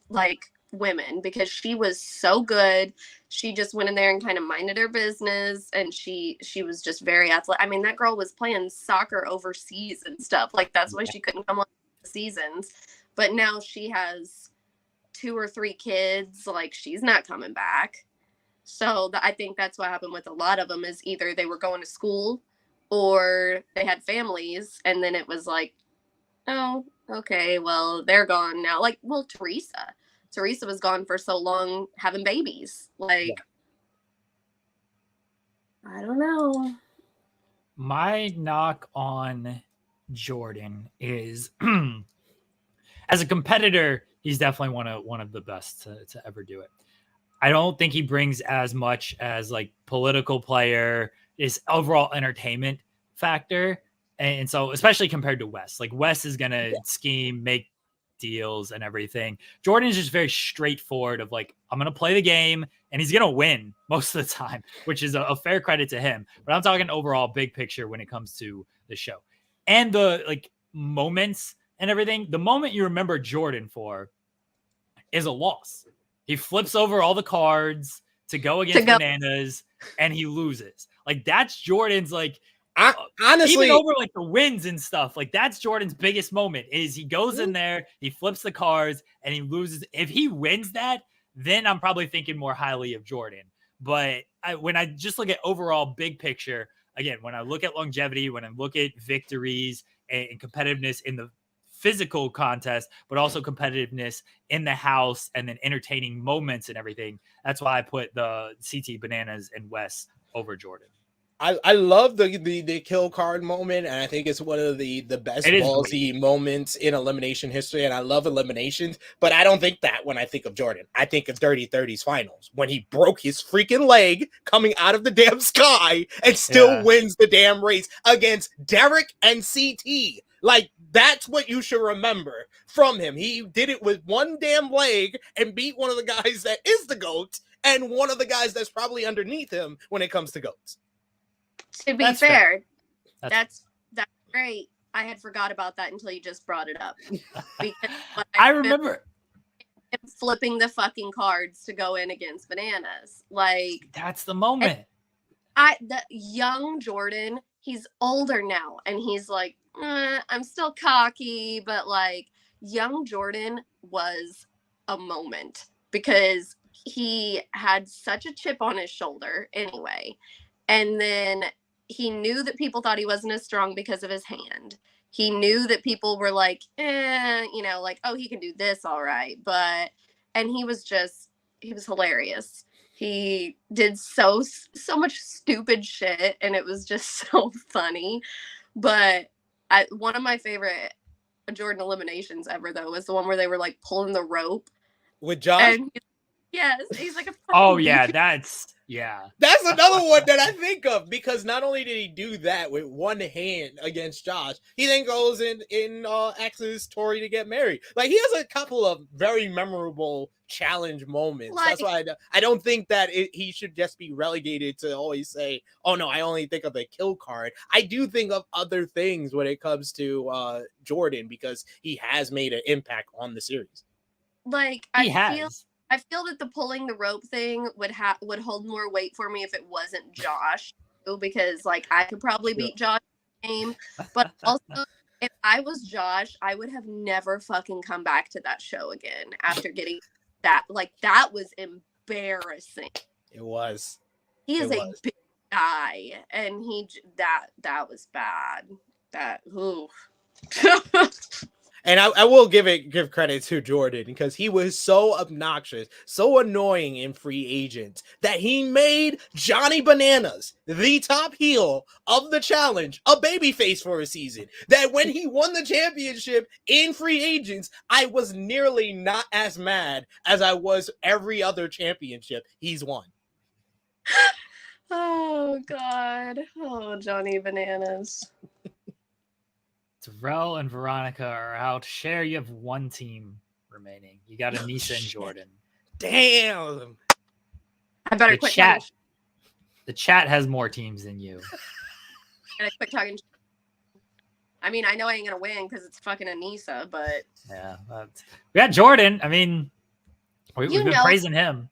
like, women because she was so good. She just went in there and kind of minded her business. And she was just very athletic. I mean, that girl was playing soccer overseas and stuff. Like, that's why she couldn't come on the seasons. But now she has 2 or 3 kids. Like, she's not coming back. So I think that's what happened with a lot of them is either they were going to school or they had families. And then it was like, oh, okay, well, they're gone now. Like, well, Teresa was gone for so long having babies. Like, I don't know. My knock on Jordan is as a competitor, he's definitely one of the best to ever do it. I don't think he brings as much as like political player, is overall entertainment factor. And so, especially compared to Wes, like Wes is going to scheme, make deals and everything. Jordan is just very straightforward of like, I'm going to play the game and he's going to win most of the time, which is a fair credit to him. But I'm talking overall big picture when it comes to the show and the like moments and everything. The moment you remember Jordan for is a loss. He flips over all the cards to go against Bananas and he loses. Like that's Jordan's like, honestly, even over like the wins and stuff, like that's Jordan's biggest moment is he goes in there, he flips the cards and he loses. If he wins that, then I'm probably thinking more highly of Jordan. But when I just look at overall big picture, again, when I look at longevity, when I look at victories and competitiveness in the physical contest, but also competitiveness in the house and then entertaining moments and everything, that's why I put the CT, Bananas, and Wes over Jordan. I love the kill card moment, and I think it's one of the best ballsy moments in elimination history, and I love eliminations, but I don't think that when I think of Jordan. I think of Dirty 30's finals, when he broke his freaking leg coming out of the damn sky and still wins the damn race against Derek and CT. Like, that's what you should remember from him. He did it with one damn leg and beat one of the guys that is the GOAT and one of the guys that's probably underneath him when it comes to GOATs. To be fair, that's great. I had forgot about that until you just brought it up. Because I remember flipping the fucking cards to go in against Bananas. Like, that's the moment. The young Jordan, he's older now, and he's like, I'm still cocky, but like young Jordan was a moment because he had such a chip on his shoulder anyway. And then he knew that people thought he wasn't as strong because of his hand. He knew that people were like, like, oh, he can do this all right. And he was hilarious. He did so much stupid shit, and it was just so funny. But one of my favorite Jordan eliminations ever, though, was the one where they were like pulling the rope with Josh. And he's like a that's another one that I think of, because not only did he do that with one hand against Josh, he then goes in axes Tori to get married. Like, he has a couple of very memorable challenge moments. Like, that's why I don't think that he should just be relegated to always say, oh no, I only think of the kill card. I do think of other things when it comes to Jordan, because he has made an impact on the series. Like, I feel that the pulling the rope thing would hold more weight for me if it wasn't Josh, because like I could probably beat Josh in the game, but also if I was Josh, I would have never fucking come back to that show again after getting that. Like, that was embarrassing. It was. He is a big guy, and that was bad. And I will give credit to Jordan because he was so obnoxious, so annoying in free agents that he made Johnny Bananas, the top heel of the challenge, a babyface for a season. That when he won the championship in free agents, I was nearly not as mad as I was every other championship he's won. Oh God. Oh, Johnny Bananas. Terrell and Veronica are out. Cher, you have one team remaining. You got Anissa and Jordan. Damn. I better The quit chat. talking. The chat has more teams than you. I quit talking. I mean, I know I ain't gonna win because it's fucking Anissa, but Yeah, we got Jordan. I mean, we've been praising him.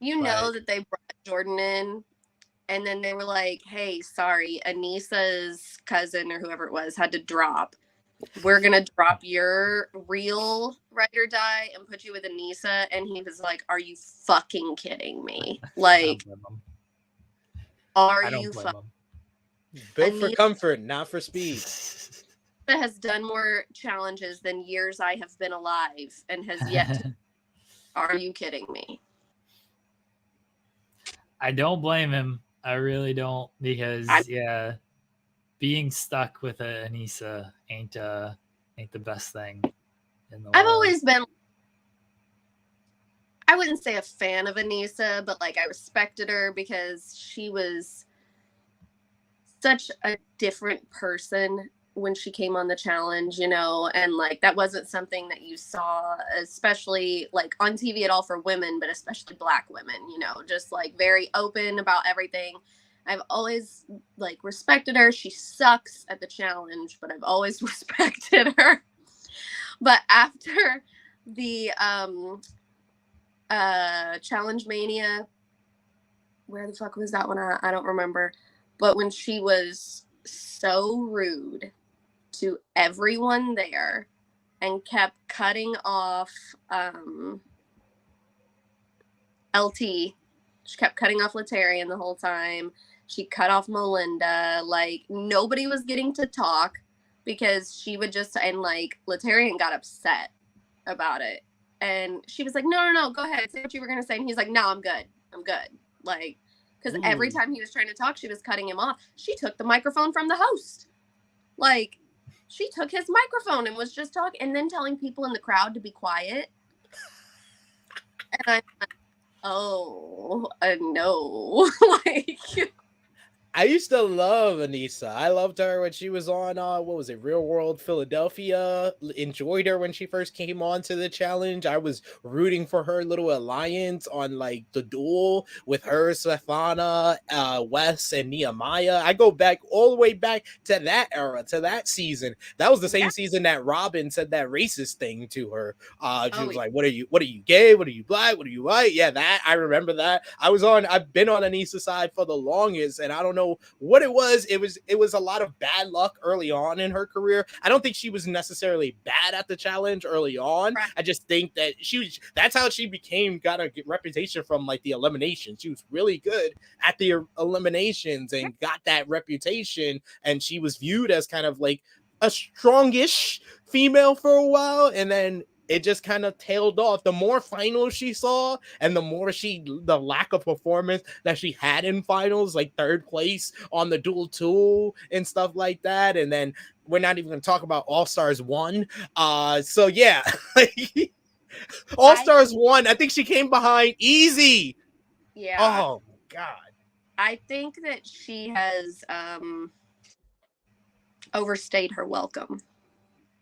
You know that they brought Jordan in, and then they were like, "Hey, sorry, Anissa's cousin or whoever it was had to drop. We're gonna drop your real ride or die and put you with Anissa." And he was like, "Are you fucking kidding me? Like, are you fucking?" Built for comfort, not for speed. That has done more challenges than years I have been alive and has yet to. Are you kidding me? I don't blame him. I really don't, because being stuck with Anissa ain't the best thing in the world. I've always been, I wouldn't say a fan of Anissa, but like I respected her because she was such a different person when she came on the challenge, you know, and like that wasn't something that you saw, especially like on TV at all for women, but especially Black women, you know, just like very open about everything. I've always like respected her. She sucks at the challenge, but I've always respected her. But after the Challenge Mania, where the fuck was that one? I don't remember. But when she was so rude to everyone there and kept cutting off LT. She kept cutting off Latarian the whole time. She cut off Melinda. Like, nobody was getting to talk because she would just, and like, Latarian got upset about it. And she was like, no, go ahead. Say what you were going to say. And he's like, no, I'm good. Like, because every time he was trying to talk, she was cutting him off. She took the microphone from the host. Like, she took his microphone and was just talking and then telling people in the crowd to be quiet. And I'm like, oh, no. Like, I used to love Anissa. I loved her when she was on, what was it, Real World Philadelphia. Enjoyed her when she first came on to the challenge. I was rooting for her little alliance on, like, the duel with her, Svetlana, Wes, and Nehemiah. I go back all the way back to that era, to that season. That was the same season that Robin said that racist thing to her. She was like, what are you gay? What are you Black? What are you white? Yeah, that, I remember that. I've been on Anissa's side for the longest, and I don't know what it was. It was a lot of bad luck early on in her career. I don't think she was necessarily bad at the challenge early on. Right. I just think that that's how she got a reputation from, like, the eliminations. She was really good at the eliminations and got that reputation, and she was viewed as kind of like a strongish female for a while, and then it just kind of tailed off. The more finals she saw and the lack of performance that she had in finals, like third place on the dual tool and stuff like that. And then we're not even going to talk about All-Stars 1. So yeah, All-Stars 1, I think she came behind easy. Yeah. Oh God. I think that she has overstayed her welcome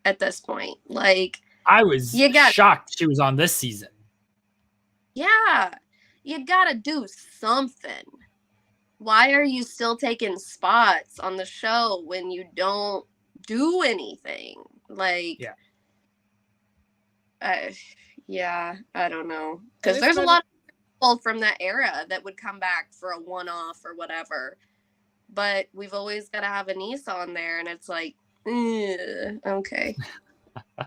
at this point. Like, I was shocked she was on this season. Yeah, you gotta do something. Why are you still taking spots on the show when you don't do anything? Like, I don't know. Because there's a lot of people from that era that would come back for a one-off or whatever. But we've always got to have Anissa on there, and it's like, okay.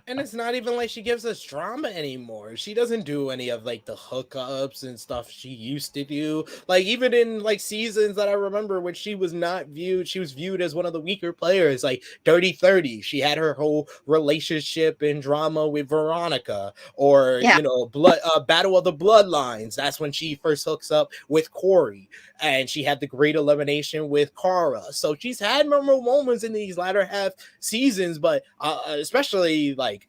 And it's not even like she gives us drama anymore. She doesn't do any of like the hookups and stuff she used to do. Like even in like seasons that I remember when she was viewed as one of the weaker players, like Dirty 30. She had her whole relationship and drama with Veronica, or Battle of the Bloodlines. That's when she first hooks up with Corey, and she had the great elimination with Cara. So she's had memorable moments in these latter half seasons, but especially like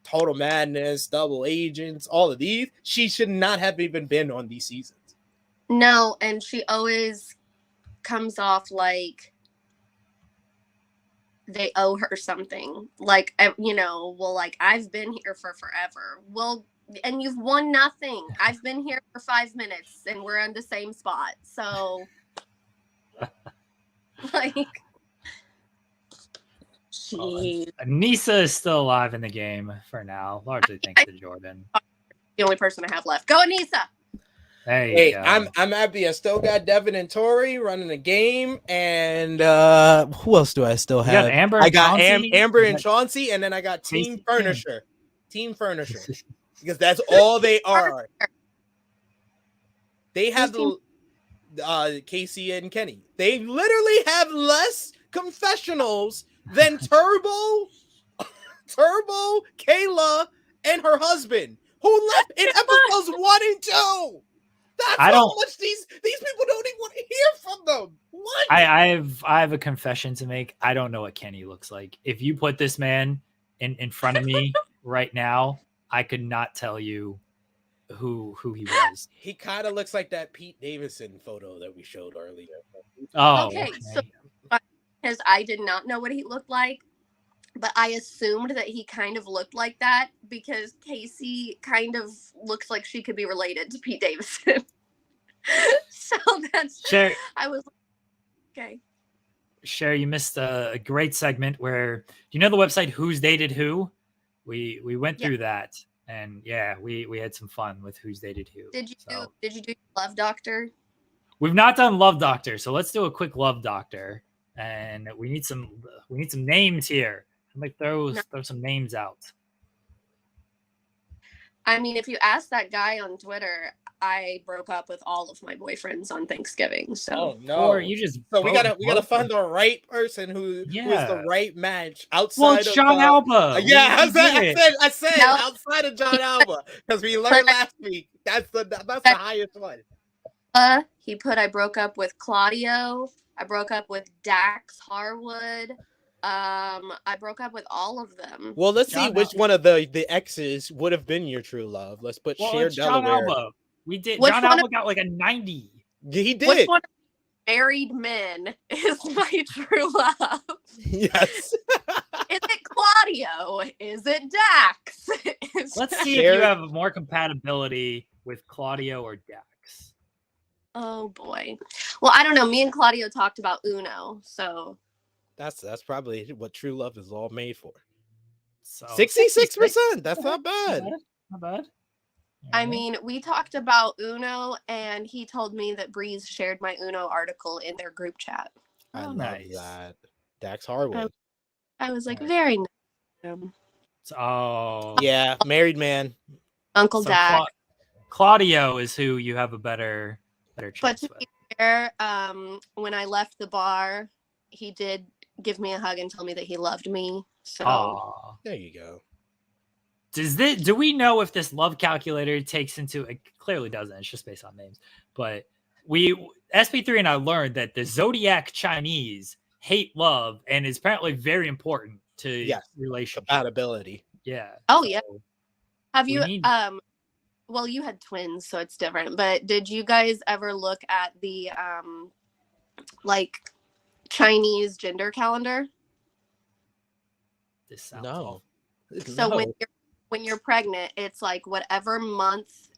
Total Madness, Double Agents, all of these, she should not have even been on these seasons. No, and she always comes off like they owe her something. Like, like, I've been here for forever. Well, and you've won nothing. I've been here for 5 minutes and we're in the same spot. So, like, she. Nisa is still alive in the game for now, largely thanks to Jordan. The only person I have left. Go, Anissa. Hey, I'm happy I still got Devin and Tori running the game, and who else do I still have? You got Amber. I got Chauncey? Amber and Chauncey, and then I got Team Casey Furniture, because that's all they are. They have Casey and Kenny. They literally have less confessionals than Turbo, Kayla, and her husband, who left in episodes 1 and 2. That's how much these people don't even want to hear from them. What? I have a confession to make. I don't know what Kenny looks like. If you put this man in front of me right now, I could not tell you who he was. He kind of looks like that Pete Davidson photo that we showed earlier. Oh, okay. So because I did not know what he looked like, but I assumed that he kind of looked like that because Casey kind of looks like she could be related to Pete Davidson. So that's Sure. I was like, okay. Sherry, you missed a great segment where, do you know the website Who's Dated Who? We went through that, and we had some fun with Who's Dated Who. Did you do Love Doctor? We've not done Love Doctor, so let's do a quick Love Doctor, and we need some names here. I'm like throw some names out. I mean, if you ask that guy on Twitter, I broke up with all of my boyfriends on Thanksgiving. So oh no, or you just we gotta find the right person who is the right match outside. Well, it's John Alba. I said No. outside of John Alba, because we learned last week that's the highest one. He put I broke up with Claudio. I broke up with Dax Harwood. I broke up with all of them. Well, let's see which one of the exes would have been your true love. Let's put Cher Delaware. John Alba. We did. Which John Alba got like a 90. He did. Which one of married men is my true love? Yes. Is it Claudio? Is it Dax? Let's see if you have more compatibility with Claudio or Dax. Oh boy. Well, I don't know. Me and Claudio talked about Uno, so that's probably what true love is all made for. So 66%. That's not bad. Not bad. I mean, we talked about Uno, and he told me that Breeze shared my Uno article in their group chat. I love that. Dax Harwood. I was like, very nice. Oh. Yeah, married man. Uncle Dax. Claudio is who you have a better chance but to with. be fair, when I left the bar, he did give me a hug and tell me that he loved me. So there you go. Do we know if this love calculator takes into it clearly doesn't, it's just based on names, but SP3 and I learned that the Zodiac Chinese hate love and is apparently very important to relationship compatibility. Yeah. Oh yeah. Have you well, you had twins, so it's different, but did you guys ever look at the like Chinese gender calendar? This sounds no. So when you're pregnant, it's like whatever month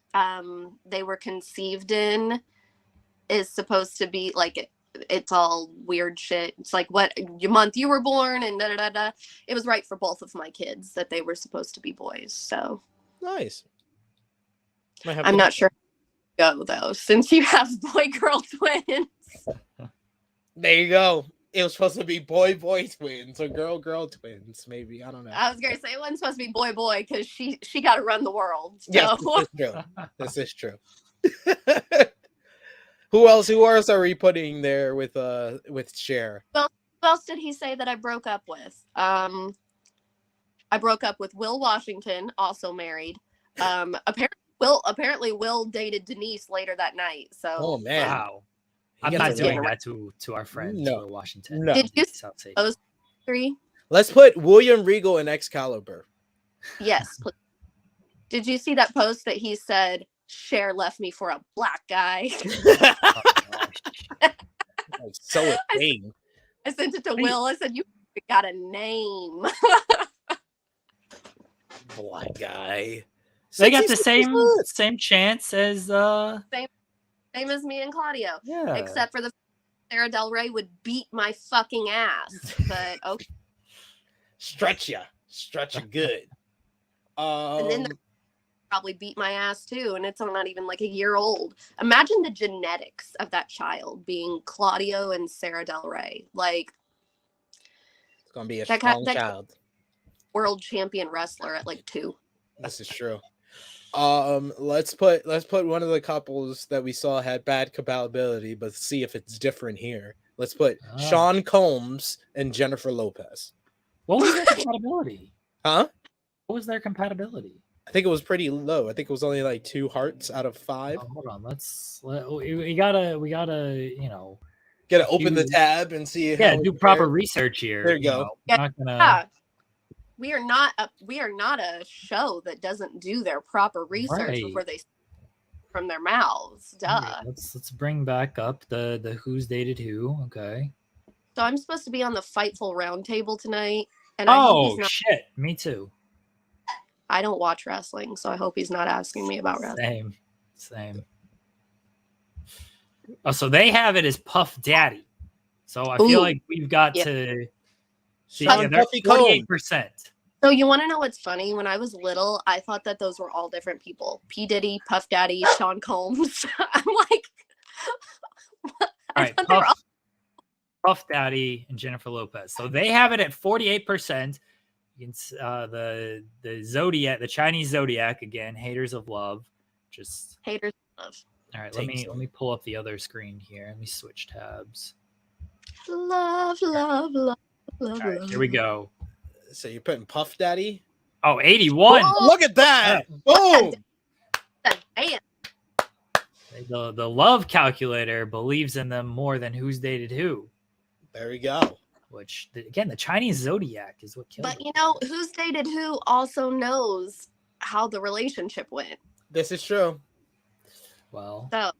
they were conceived in is supposed to be like it's all weird shit. It's like what month you were born and da da da. It was right for both of my kids that they were supposed to be boys. So nice. I'm not sure how to go though, since you have boy girl twins. There you go. it was supposed to be boy twins or girl twins. Maybe I don't know. I was gonna say it wasn't supposed to be boy because she got to run the world. So. Yes, this is true. Who else are we putting there with Cher? Well, who else did he say that I broke up with? I broke up with Will Washington, also married. Apparently Will dated Denise later that night. So Oh man, Wow. He I'm gets not a doing lot. that to our friend No. Will Washington. No. Did you South Sea. those 3? Let's put William Regal and Excalibur. Yes, please. Did you see that post that he said Cher left me for a black guy? Oh, gosh. So insane. I sent it to Will. I said, "You got a name." Black guy. They got the 66%. same chance as Same as me and Claudio, yeah. except for the Sarah Del Rey would beat my fucking ass. But okay. Stretch you good. And then probably beat my ass too, and it's not even like a year old. Imagine the genetics of that child being Claudio and Sarah Del Rey, like It's gonna be a that strong that- child. world champion wrestler at like 2. This is true. Let's put one of the couples that we saw had bad compatibility, but see if it's different here. Let's put Sean Combs and Jennifer Lopez. What was their compatibility? Huh? What was their compatibility? I think it was pretty low. I think it was only like 2 hearts out of 5. Oh, hold on. We gotta Gotta open the tab and see. yeah, how do it proper fares. research here. There you go. Know. Yeah. Not gonna, Yeah. We are not a show that doesn't do their proper research Right. before they from their mouths. Duh. Alright, let's bring back up the who's dated who. Okay. So I'm supposed to be on the Fightful Roundtable tonight, and I hope Oh he's not. shit! Me too. I don't watch wrestling, so I hope he's not asking me about wrestling. Same. Oh, so they have it as Puff Daddy. So I Ooh. feel like we've got Yeah. to. See, Sean yeah, they're Puffy Combs. 48%. So you want to know what's funny? When I was little, I thought that those were all different people. P. Diddy, Puff Daddy, Sean Combs. I'm like, All right, thought they were Puff Daddy and Jennifer Lopez. So they have it at 48%. You can the Zodiac, the Chinese Zodiac again, haters of love. Just haters of all right. Takes Let me pull up the other screen here. Let me switch tabs. love. All right, here we go. So you're putting Puff Daddy? Oh, 81. Oh, Look at that! Boom! damn. The love calculator believes in them more than who's dated who. There we go. Which again, the Chinese Zodiac is what killed. But it. you know, who's dated who also knows how the relationship went. This is true. Well, So,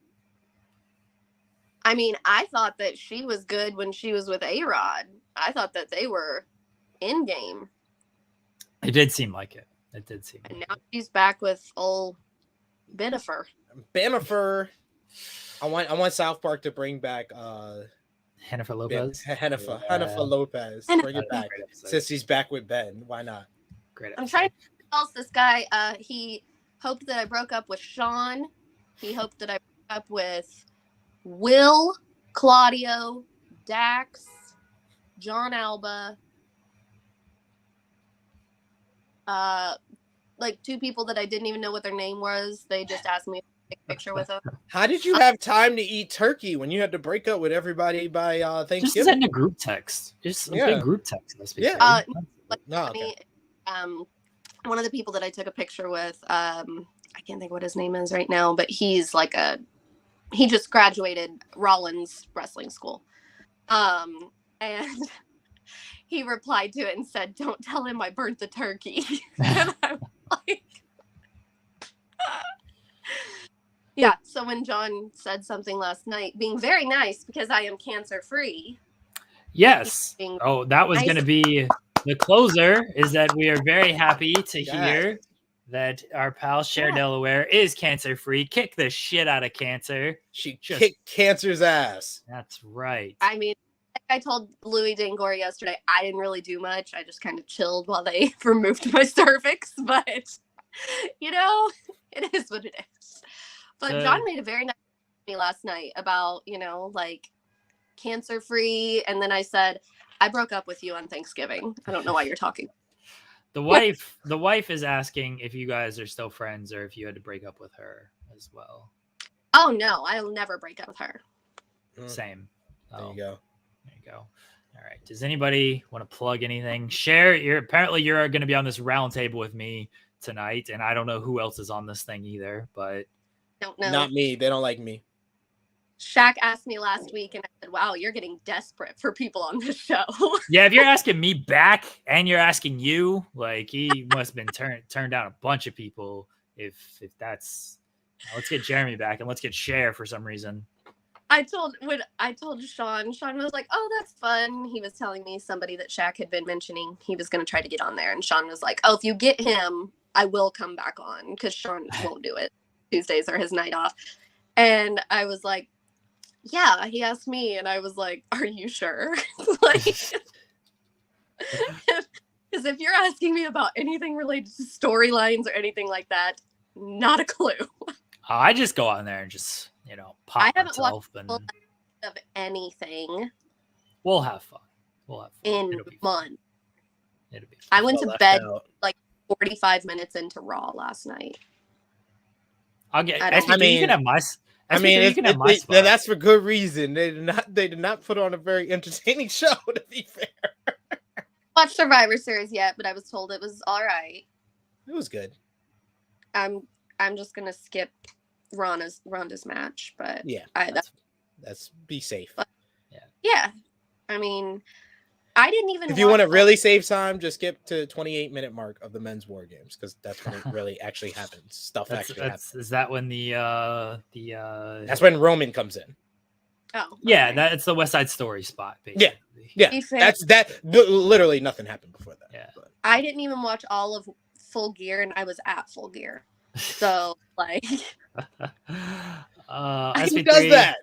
I mean, I thought that she was good when she was with A-Rod. I thought that they were in game. it did seem like it. It did seem. And Like now she's back with old Benifer. Benifer. I want South Park to bring back Jennifer Lopez. Hennifer Yeah. Lopez. Hennifer. Bring it back. Great episode. Since he's back with Ben. Why not? Great. I'm episode. trying to tell this guy. He hoped that I broke up with Sean. He hoped that I broke up with Will, Claudio, Dax, John Alba. Like 2 people that I didn't even know what their name was. They just asked me to take a picture with them. How did you have time to eat turkey when you had to break up with everybody by Just Thanksgiving? send a group text. Just a Yeah. big group text. Let's be Yeah. fair. Like, No, funny, one of the people that I took a picture with, I can't think what his name is right now, but he's like he just graduated Rollins Wrestling School. And he replied to it and said, "Don't tell him I burnt the turkey." And I'm like, yeah. So when John said something last night, being very nice because I am cancer free. Yes. Being Oh, that was nice. going to be the closer. Is that we are very happy to Yes. hear that our pal Cher Yeah. Delaware is cancer free. Kick the shit out of cancer. She Just- kicked cancer's ass. That's right. I mean, like I told Louis Dangor yesterday, I didn't really do much. I just kind of chilled while they removed my cervix. But, you know, it is what it is. But So- John made a very nice to me last night about, you know, like cancer free. And then I said, I broke up with you on Thanksgiving. I don't know why you're talking. The wife is asking if you guys are still friends or if you had to break up with her as well. Oh no, I'll never break up with her. Same. There you go. There you go. All right. Does anybody want to plug anything? Share. You're going to be on this round table with me tonight, and I don't know who else is on this thing either, but Don't know. Not me. They don't like me. Shaq asked me last week, and I said, "Wow, you're getting desperate for people on this show." yeah, if you're asking me back and you're asking you, like he must have been turned down a bunch of people. If that's, let's get Jeremy back and let's get Cher for some reason. I told Sean was like, "Oh, that's fun." He was telling me somebody that Shaq had been mentioning he was going to try to get on there, and Sean was like, "Oh, if you get him, I will come back on because Sean won't do it. Tuesdays are his night off." And I was like, "Yeah." He asked me, and I was like, "Are you sure?" Like, because if you're asking me about anything related to storylines or anything like that, not a clue. I just go on there and just pop I haven't myself watched and of anything we'll have fun. in It'll be fun. months. It'll be fun. I went to Left bed out. like 45 minutes into Raw last night. I'll get. I don't- SB3, I mean- you can have my. I mean, you can have my spot. that's for good reason. They did not put on a very entertaining show, to be fair. Watched Survivor Series yet, but I was told it was all right. It was good. I'm just gonna skip Ronda's match, but Yeah. That's be safe. yeah. I mean, I didn't even. If you want to watch- really save time, just skip to 28-minute mark of the men's war games because that's when it really actually happens. Stuff actually happens. Is that when the That's when Roman comes in. Oh, yeah, okay. that's the West Side Story spot, basically. Yeah, Be fair. that's that. Literally nothing happened before that. Yeah. But. I didn't even watch all of Full Gear, and I was at Full Gear. So like, Who SB3, does that?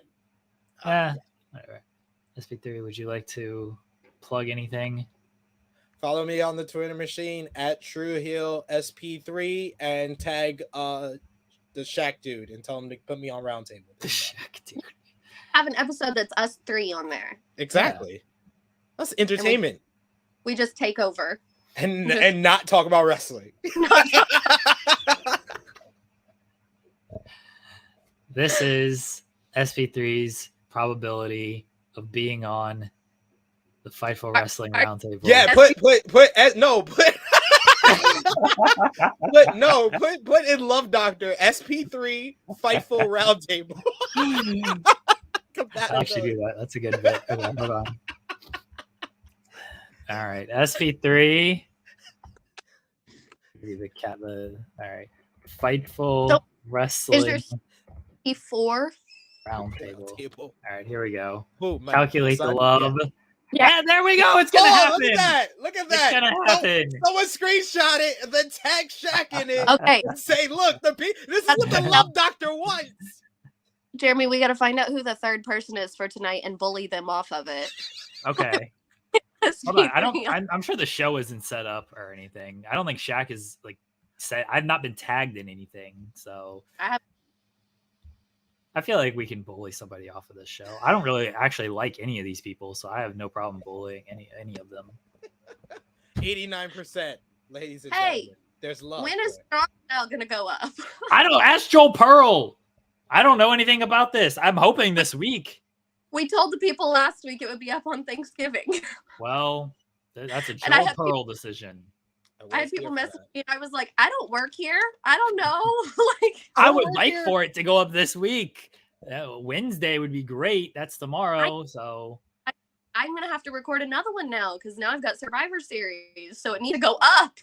Whatever. SB3, would you like to plug anything? Follow me on the Twitter machine at TrueHeelSP3 and tag the Shaq dude and tell him to put me on Roundtable. The Shaq dude. have an episode that's us three on there. Exactly. That's entertainment. We just take over. And not talk about wrestling. This is SP3's probability of being on the Fightful Wrestling Roundtable. Yeah, put in Love Doctor SP3 Fightful Roundtable. I'll actually do that. That's a good bit. Okay, hold on. All right, SP3. All right, Fightful So, Wrestling is there E4? Roundtable. All right, here we go. Ooh, my Calculate the son- love. yeah. Yeah, there we go. It's gonna happen. Look at that! Look at that! It's gonna happen. Someone screenshot it and then tag Shaq in it. Okay, And say, look, this is what the Love Doctor wants. Jeremy, we got to find out who the third person is for tonight and bully them off of it. Okay. Hold on. I'm sure the show isn't set up or anything. I don't think Shaq is like said. I've not been tagged in anything, so I feel like we can bully somebody off of this show. I don't really actually like any of these people, so I have no problem bullying any of them. 89%, ladies and Hey, gentlemen. There's love. When is Strong Style going to go up? I don't know. Ask Joel Pearl. I don't know anything about this. I'm hoping this week. We told the people last week it would be up on Thanksgiving. Well, that's a And I Joel have Pearl decision. I had people message me and I was like, I don't work here. I don't know. Like, I would like for it to go up this week. Wednesday would be great. That's tomorrow. So I'm going to have to record another one now because now I've got Survivor Series. So it needs to go up.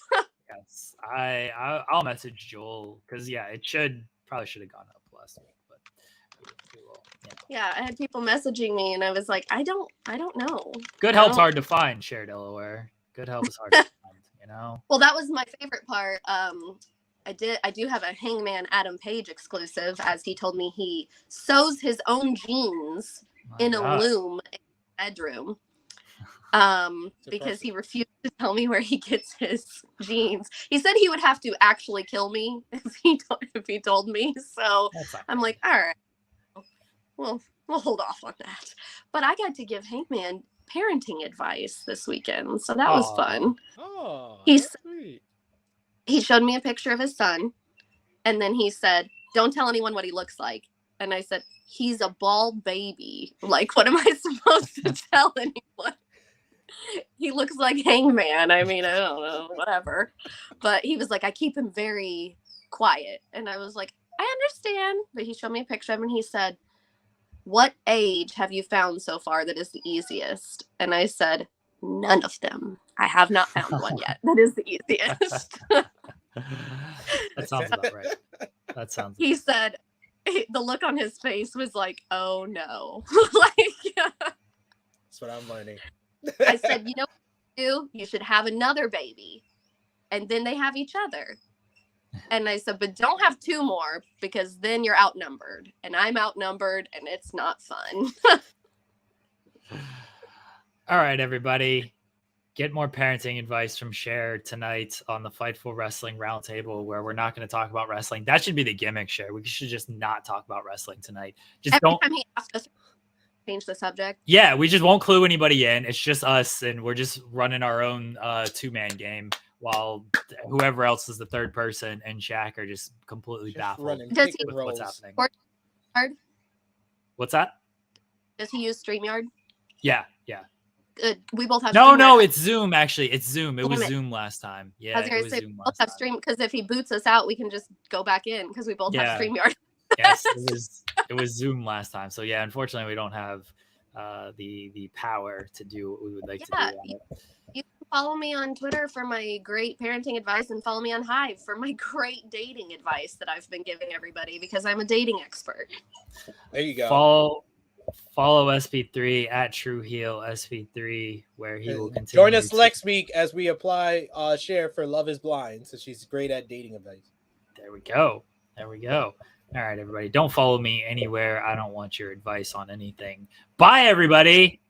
yes, I'll message Joel because it probably should have gone up last week, but we will. Yeah, I had people messaging me and I was like, I don't know. Good help's hard to find, Share Delaware. Good help is hard to find, Well, that was my favorite part. I do have a Hangman Adam Page exclusive, as he told me he sews his own jeans My in God. a loom in his bedroom. Because he refused to tell me where he gets his jeans. He said he would have to actually kill me if he told me. So That's not I'm bad. like, all right. Well, we'll hold off on that. But I got to give Hangman parenting advice this weekend, so that was fun. Oh, He's that's sweet. He showed me a picture of his son, and then he said, "Don't tell anyone what he looks like." And I said, "He's a bald baby. Like, what am I supposed to tell anyone? He looks like Hangman." I mean, I don't know, whatever. But he was like, "I keep him very quiet." And I was like, "I understand." But he showed me a picture of him, and he said, "What age have you found so far that is the easiest?" And I said, "None of them. I have not found one yet that is the easiest." That sounds about right. That sounds. He said, the look on his face was like, "Oh no." Like, That's what I'm learning. I said, "You know what you do? You should have another baby, and then they have each other." And I said, "But don't have two more, because then you're outnumbered, and I'm outnumbered, and it's not fun." All right, everybody. Get more parenting advice from Cher tonight on the Fightful Wrestling Roundtable, where we're not going to talk about wrestling. That should be the gimmick, Cher. We should just not talk about wrestling tonight. Just Every don't. time he asks us, change the subject. Yeah, we just won't clue anybody in. It's just us, and we're just running our own two-man game, while whoever else is the third person and Shaq are just completely Just baffled running Does pick he- and with what's rolls. happening. Hard? What's that? Does he use StreamYard? Yeah. Good. We both have. No, StreamYard. it's Zoom. Actually, it's Zoom. It was Damn it. Zoom last time. I Yeah, was it gonna was say Zoom we both last have time. Stream, because if he boots us out, we can just go back in because we both Yeah. have StreamYard. Yes, it was Zoom last time. So yeah, unfortunately, we don't have the power to do what we would like to do. Yeah, On it. You can follow me on Twitter for my great parenting advice, and follow me on Hive for my great dating advice that I've been giving everybody, because I'm a dating expert. There you go. Follow SP3 at True Heel SP3, where he will continue. Join us next week as we apply Cher for Love is Blind, so she's great at dating advice. There we go. All right, everybody. Don't follow me anywhere. I don't want your advice on anything. Bye, everybody.